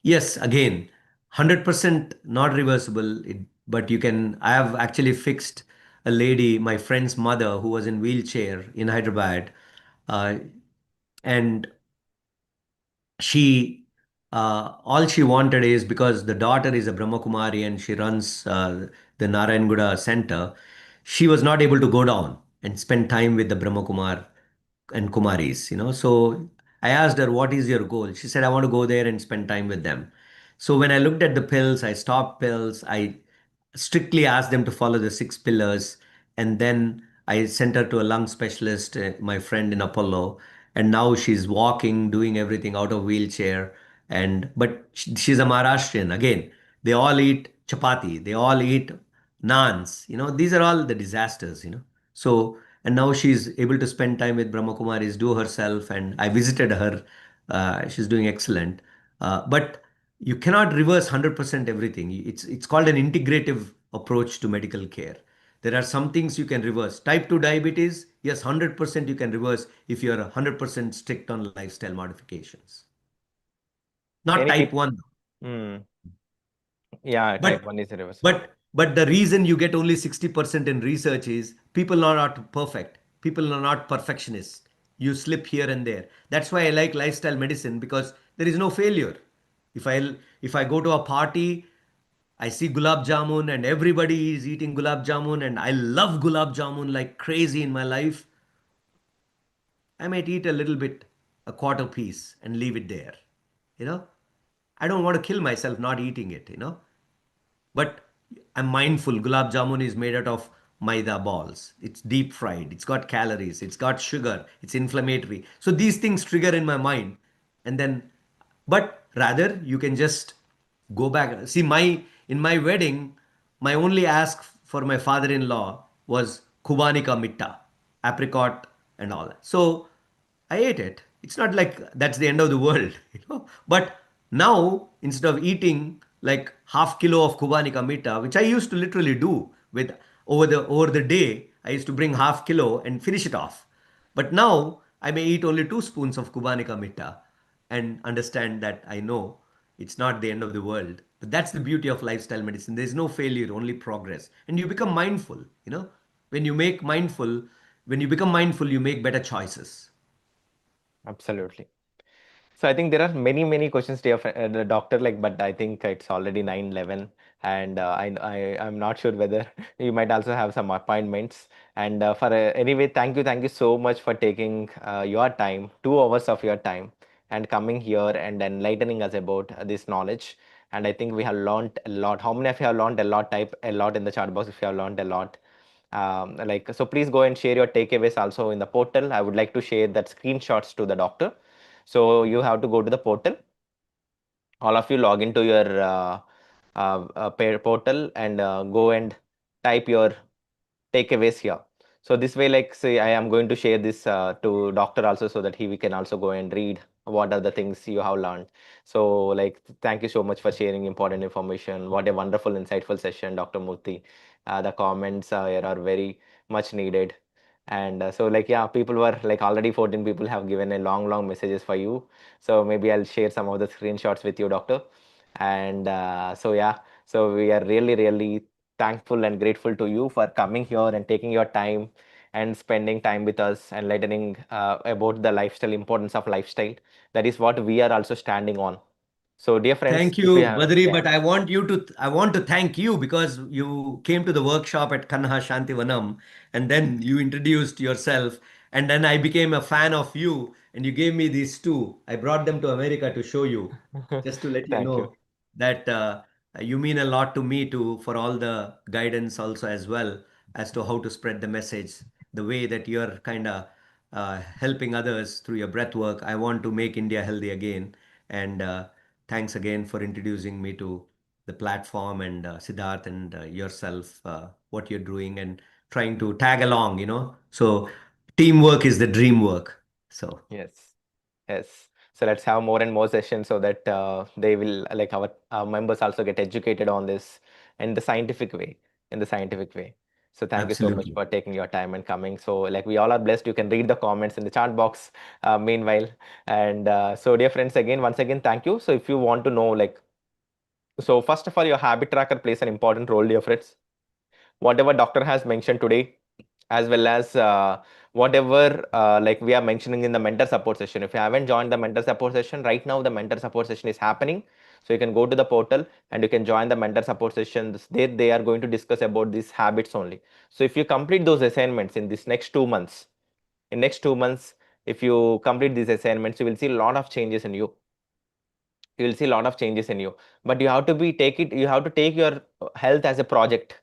Yes, again, 100% not reversible, but you can. I have actually fixed a lady, my friend's mother, who was in wheelchair in Hyderabad, uh, and she all she wanted is, because the daughter is a Brahma Kumari and she runs the Narayanguda center, she was not able to go down and spend time with the Brahma Kumar and Kumaris. So I asked her, what is your goal? She said, I want to go there and spend time with them. So when I looked at the pills, I stopped pills. I strictly asked them to follow the 6 pillars. And then I sent her to a lung specialist, my friend in Apollo. And now she's walking, doing everything out of wheelchair. But she's a Maharashtrian. Again, they all eat chapati. They all eat naans. These are all the disasters. So, and now she's able to spend time with Brahma Kumaris, do herself. And I visited her. She's doing excellent. But you cannot reverse 100% everything. It's called an integrative approach to medical care. There are some things you can reverse. Type 2 diabetes, yes, 100% you can reverse if you are 100% strict on lifestyle modifications. Not type 1. Yeah, type 1 is reversible. But the reason you get only 60% in research is people are not perfect. People are not perfectionists. You slip here and there. That's why I like lifestyle medicine, because there is no failure. If I go to a party, I see gulab jamun and everybody is eating gulab jamun, and I love gulab jamun like crazy in my life, I might eat a little bit, a quarter piece, and leave it there. I don't want to kill myself not eating it. But I'm mindful. Gulab jamun is made out of maida balls. It's deep fried. It's got calories. It's got sugar. It's inflammatory. So these things trigger in my mind. And then, but rather you can just go back. See, in my wedding, my only ask for my father-in-law was kubanika mitta, apricot and all that. So I ate it. It's not like that's the end of the world. But now, instead of eating like half kilo of kubanika mitta, which I used to literally do with over the day, I used to bring half kilo and finish it off. But now I may eat only 2 spoons of kubanika mitta and understand that I know It's not the end of the world. But that's the beauty of lifestyle medicine. There's no failure, only progress. And you become mindful, when you make mindful, when you become mindful, you make better choices. Absolutely. So I think there are many, many questions, dear the doctor, but I think it's already 9:11, and I'm not sure whether you might also have some appointments. And anyway, thank you so much for taking your time, 2 hours of your time, and coming here and enlightening us about this knowledge. And I think we have learned a lot. How many of you have learned a lot? Type a lot in the chat box if you have learned a lot. So please go and share your takeaways also in the portal. I would like to share that screenshots to the doctor. So you have to go to the portal. All of you log into your portal and go and type your takeaways here. So this way, say I am going to share this to doctor also, so that we can also go and read what are the things you have learned. So thank you so much for sharing important information. What a wonderful, insightful session, Dr. Murthy. The comments here are very much needed. And yeah, people were already 14 people have given a long messages for you. So maybe I'll share some of the screenshots with you, doctor. And yeah, so we are really thankful and grateful to you for coming here and taking your time and spending time with us and enlightening about the lifestyle, importance of lifestyle. That is what we are also standing on. So dear friends, Thank if you, we have, Badri, yeah. but I want to thank you because you came to the workshop at Kanha Shantivanam and then you introduced yourself and then I became a fan of you and you gave me these two. I brought them to America to show you, just to let you Thank you. know that you mean a lot to me too, for all the guidance also as well as to how to spread the message, the way that you're kind of helping others through your breath work. I want to make India healthy again. And thanks again for introducing me to the platform and Siddharth and yourself, what you're doing and trying to tag along. So teamwork is the dream work. So Yes. Yes. So let's have more and more sessions so that they will, our members also get educated on this in the scientific way, So thank you so much absolutely. for taking your time and coming. So we all are blessed. You can read the comments in the chat box meanwhile. And so dear friends, once again, thank you. So if you want to know, so first of all, your habit tracker plays an important role, dear friends. Whatever doctor has mentioned today, as well as whatever we are mentioning in the mentor support session. If you haven't joined the mentor support session, right now the mentor support session is happening. So you can go to the portal and you can join the mentor support sessions. There they are going to discuss about these habits only. So if you complete those assignments in this next 2 months, if you complete these assignments, you will see a lot of changes in you. You will see a lot of changes in you. But you have to take your health as a project.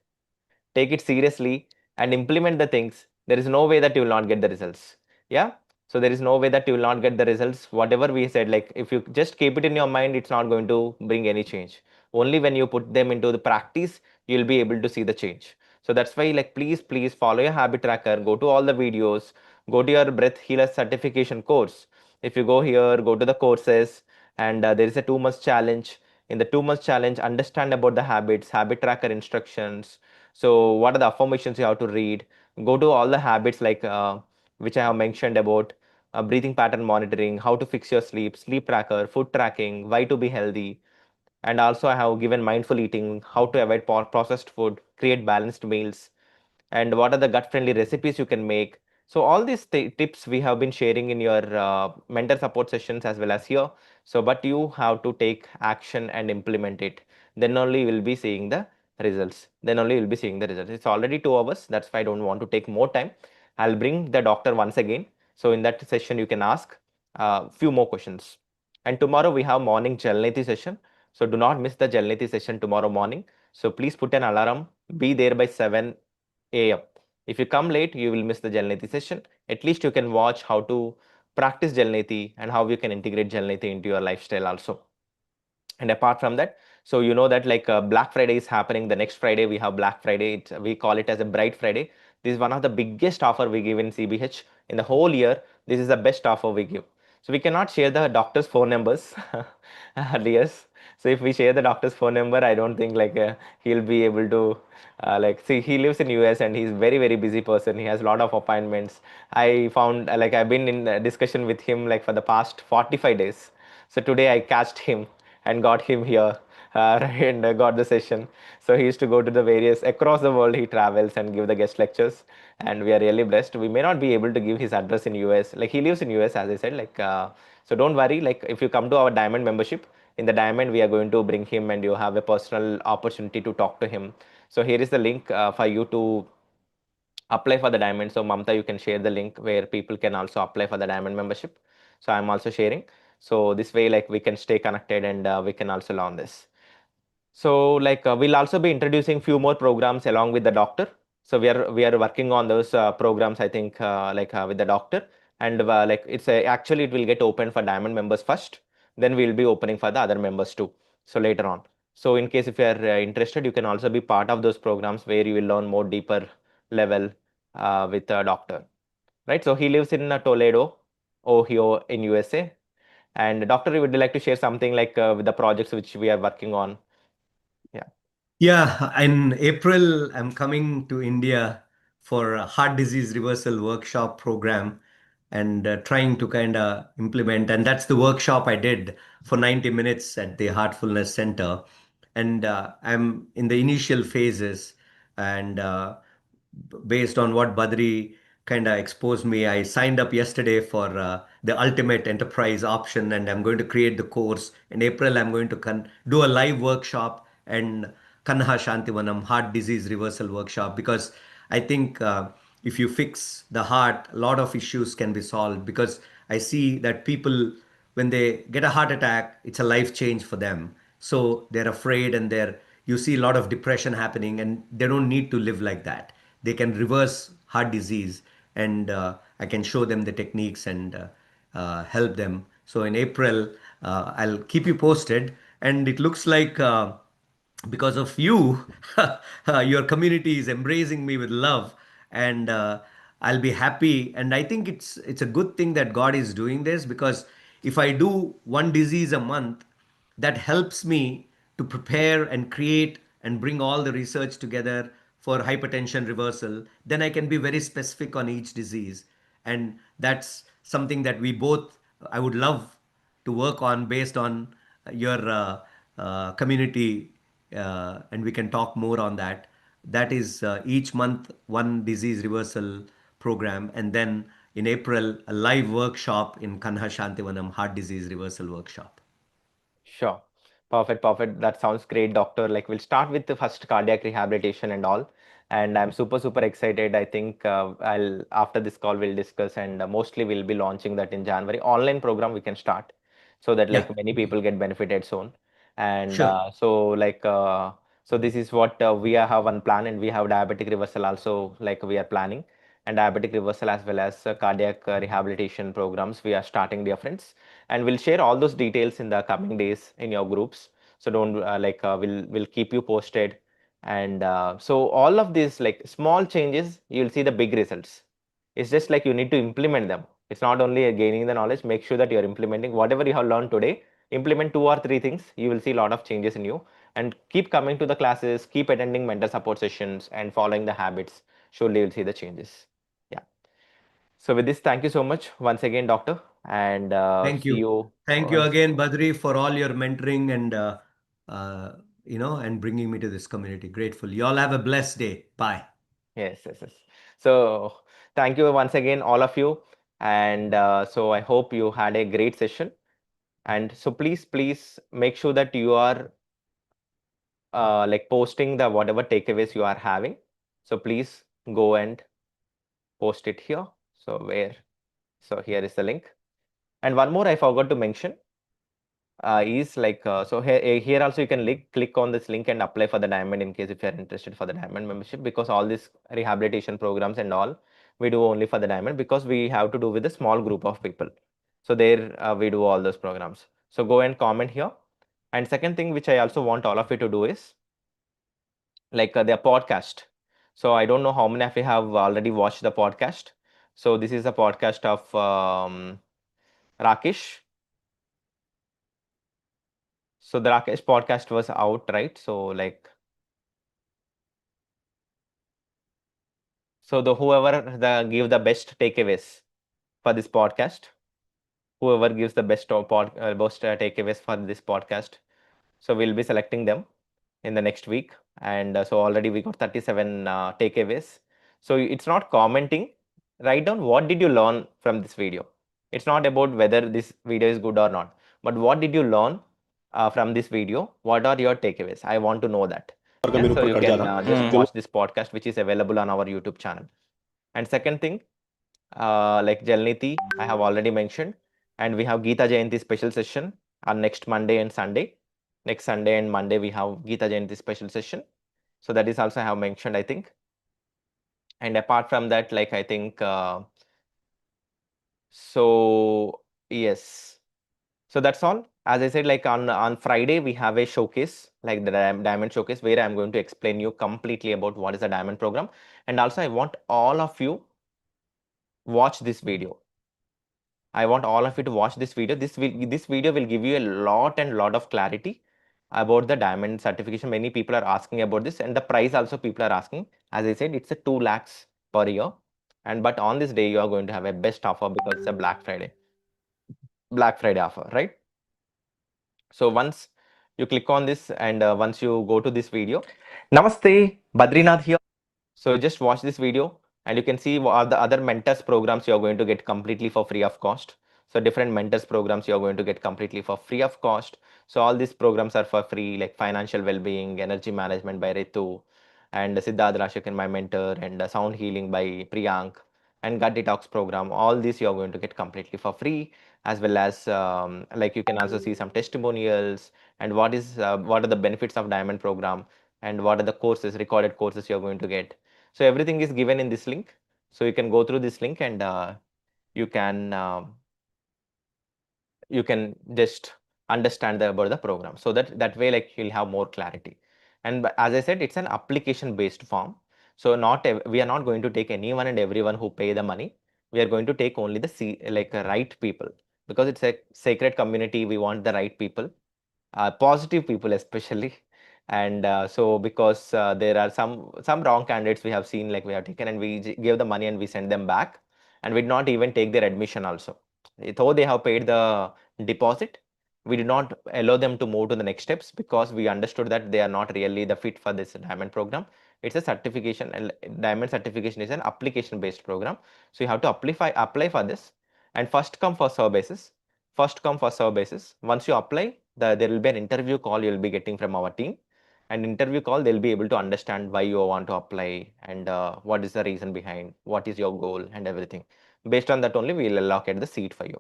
Take it seriously and implement the things. There is no way that you will not get the results. Yeah. So there is no way that you will not get the results. Whatever we said, if you just keep it in your mind, it's not going to bring any change. Only when you put them into the practice, you'll be able to see the change. So that's why, please follow your habit tracker, go to all the videos, go to your breath healer certification course. If you go here, go to the courses, and there is a 2 months challenge. In the 2 months challenge, understand about the habits, habit tracker instructions. So what are the affirmations you have to read? Go to all the habits which I have mentioned about breathing pattern monitoring, how to fix your sleep, sleep tracker, food tracking, why to be healthy. And also I have given mindful eating, how to avoid processed food, create balanced meals, and what are the gut friendly recipes you can make. So all these tips we have been sharing in your mentor support sessions as well as here. So but you have to take action and implement it. Then only you will be seeing the results. It's already 2 hours. That's why I don't want to take more time. I'll bring the doctor once again. So in that session, you can ask a few more questions. And tomorrow we have morning Jalneti session. So do not miss the Jalneti session tomorrow morning. So please put an alarm. Be there by 7 a.m. If you come late, you will miss the Jalneti session. At least you can watch how to practice Jalneti and how you can integrate Jalneti into your lifestyle also. And apart from that, so you know that Black Friday is happening. The next Friday we have Black Friday. We call it as a Bright Friday. This is one of the biggest offer we give in CBH in the whole year. This is the best offer we give. So we cannot share the doctor's phone numbers. Yes. So if we share the doctor's phone number, I don't think he'll be able to see, he lives in US and he's very busy person. He has a lot of appointments. I found I've been in a discussion with him for the past 45 days. So today I catched him and got him here and got the session. So he used to go to the various across the world. He travels and give the guest lectures, and we are really blessed. We may not be able to give his address in US. Like he lives in US, as I said. So don't worry. Like if you come to our Diamond membership, in the Diamond we are going to bring him, and you have a personal opportunity to talk to him. So here is the link for you to apply for the Diamond. So Mamta, you can share the link where people can also apply for the Diamond membership. So I'm also sharing. So this way, like we can stay connected, and we can also learn this. So we'll also be introducing few more programs along with the doctor. So we are working on those programs, I think, with the doctor, and actually it will get open for Diamond members first. Then we'll be opening for the other members too. So later on. So in case if you are interested, you can also be part of those programs where you will learn more deeper level with a doctor, right? So he lives in Toledo, Ohio, in USA. And doctor, would you like to share something with the projects which we are working on? Yeah, in April, I'm coming to India for a heart disease reversal workshop program and trying to kind of implement. And that's the workshop I did for 90 minutes at the Heartfulness Center. And I'm in the initial phases. And based on what Badri kind of exposed me, I signed up yesterday for the ultimate enterprise option, and I'm going to create the course. In April, I'm going to do a live workshop and Kanha Shantivanam heart disease reversal workshop, because I think if you fix the heart, a lot of issues can be solved. Because I see that people, when they get a heart attack, it's a life change for them. So they're afraid, and you see a lot of depression happening, and they don't need to live like that. They can reverse heart disease, and I can show them the techniques and help them. So in April, I'll keep you posted. And it looks like because of you, your community is embracing me with love, and I'll be happy. And I think it's a good thing that God is doing this, because if I do one disease a month, that helps me to prepare and create and bring all the research together for hypertension reversal. Then I can be very specific on each disease, and that's something that I would love to work on based on your community, and we can talk more on that. That is each month one disease reversal program, and then in April a live workshop in Kanha Shantivanam heart disease reversal workshop. Sure. Perfect, perfect. That sounds great, doctor. Like we'll start with the first cardiac rehabilitation and all. And I'm super, super excited. I think after this call, we'll discuss, and mostly we'll be launching that in January. Online program we can start, so that many people get benefited soon. And Sure. so this is what we have one plan, and we have diabetic reversal also, we are planning, and diabetic reversal as well as cardiac rehabilitation programs we are starting, dear friends. And we'll share all those details in the coming days in your groups. So don't we'll keep you posted. And so all of these small changes, you'll see the big results. It's just you need to implement them. It's not only gaining the knowledge. Make sure that you're implementing whatever you have learned today. Implement 2 or 3 things. You will see a lot of changes in you. And keep coming to the classes, keep attending mentor support sessions, and following the habits. Surely you'll see the changes. Yeah. So with this, thank you so much once again, doctor. And Thank see you. you. Thank you again, Badri, for all your mentoring and and bringing me to this community. Grateful. You all have a blessed day. Bye. Yes, yes, yes. So thank you once again, all of you. And so I hope you had a great session. And so please make sure that you are posting the whatever takeaways you are having. So please go and post it here. So here is the link. And one more I forgot to mention is so here also you can click on this link and apply for the Diamond in case if you are interested for the Diamond membership, because all these rehabilitation programs and all we do only for the Diamond, because we have to do with a small group of people. So there we do all those programs. So go and comment here. And second thing which I also want all of you to do is their podcast. So I don't know how many of you have already watched the podcast. So this is a podcast of Rakesh. So the Rakesh podcast was out, right? So whoever give the best takeaways for this podcast, whoever gives the best takeaways for this podcast, So we'll be selecting them in the next week. And so already we got 37 takeaways. So it's not commenting. Write down what did you learn from this video. It's not about whether this video is good or not, but what did you learn from this video? What are your takeaways? I want to know that. Yeah, so you can just watch this podcast, which is available on our YouTube channel. And second thing, like Jalniti, I have already mentioned, and we have Geeta Jayanti special session on next Monday and Sunday. Next Sunday and Monday we have Geeta Jayanti special session. So that is also I have mentioned, I think. And apart from that, like I think, so yes. So that's all. As I said, like on Friday, we have a showcase, like the Diamond Showcase, where I'm going to explain you completely about what is a Diamond program. And also I want all of you watch this video. I want all of you to watch this video. This video will give you a lot of clarity about the Diamond certification. Many people are asking about this, and the price also people are asking. As I said, it's a 2 lakhs per year. But on this day, you are going to have a best offer because it's a Black Friday offer, right? So once you click on this and once you go to this video, Namaste, Badrinath here. So just watch this video and you can see what are the other mentors programs you're going to get completely for free of cost. So different mentors programs you're going to get completely for free of cost. So all these programs are for free, like financial well-being, energy management by Ritu, and Siddharth Rashik, my mentor, and sound healing by Priyank, and gut detox program. All these you're going to get completely for free, as well as like you can also see some testimonials and what are the benefits of Diamond program and what are the courses, recorded courses you're going to get. So everything is given in this link. So you can go through this link and you can just understand about the program. So that way, like you'll have more clarity. And as I said, it's an application based form. So we are not going to take anyone and everyone who pay the money. We are going to take only the right people, because it's a sacred community. We want the right people, positive people especially. And so because there are some wrong candidates we have seen, like we have taken and we give the money and we send them back, and we did not even take their admission also. Though they have paid the deposit, we did not allow them to move to the next steps because we understood that they are not really the fit for this Diamond program. It's a certification, and Diamond certification is an application based program. So you have to apply for this, and first come first serve basis. Once you apply, there will be an interview call you'll be getting from our team. And interview call, they'll be able to understand why you want to apply and what is the reason behind, what is your goal and everything. Based on that only, we will allocate the seat for you.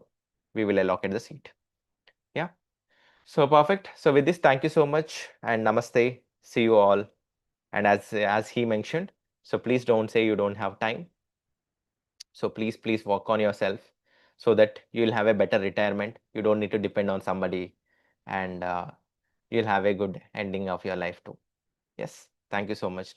Yeah. So perfect. So with this, thank you so much and namaste. See you all. And as he mentioned, so please don't say you don't have time. So please work on yourself so that you'll have a better retirement. You don't need to depend on somebody, and you'll have a good ending of your life too. Yes. Thank you so much.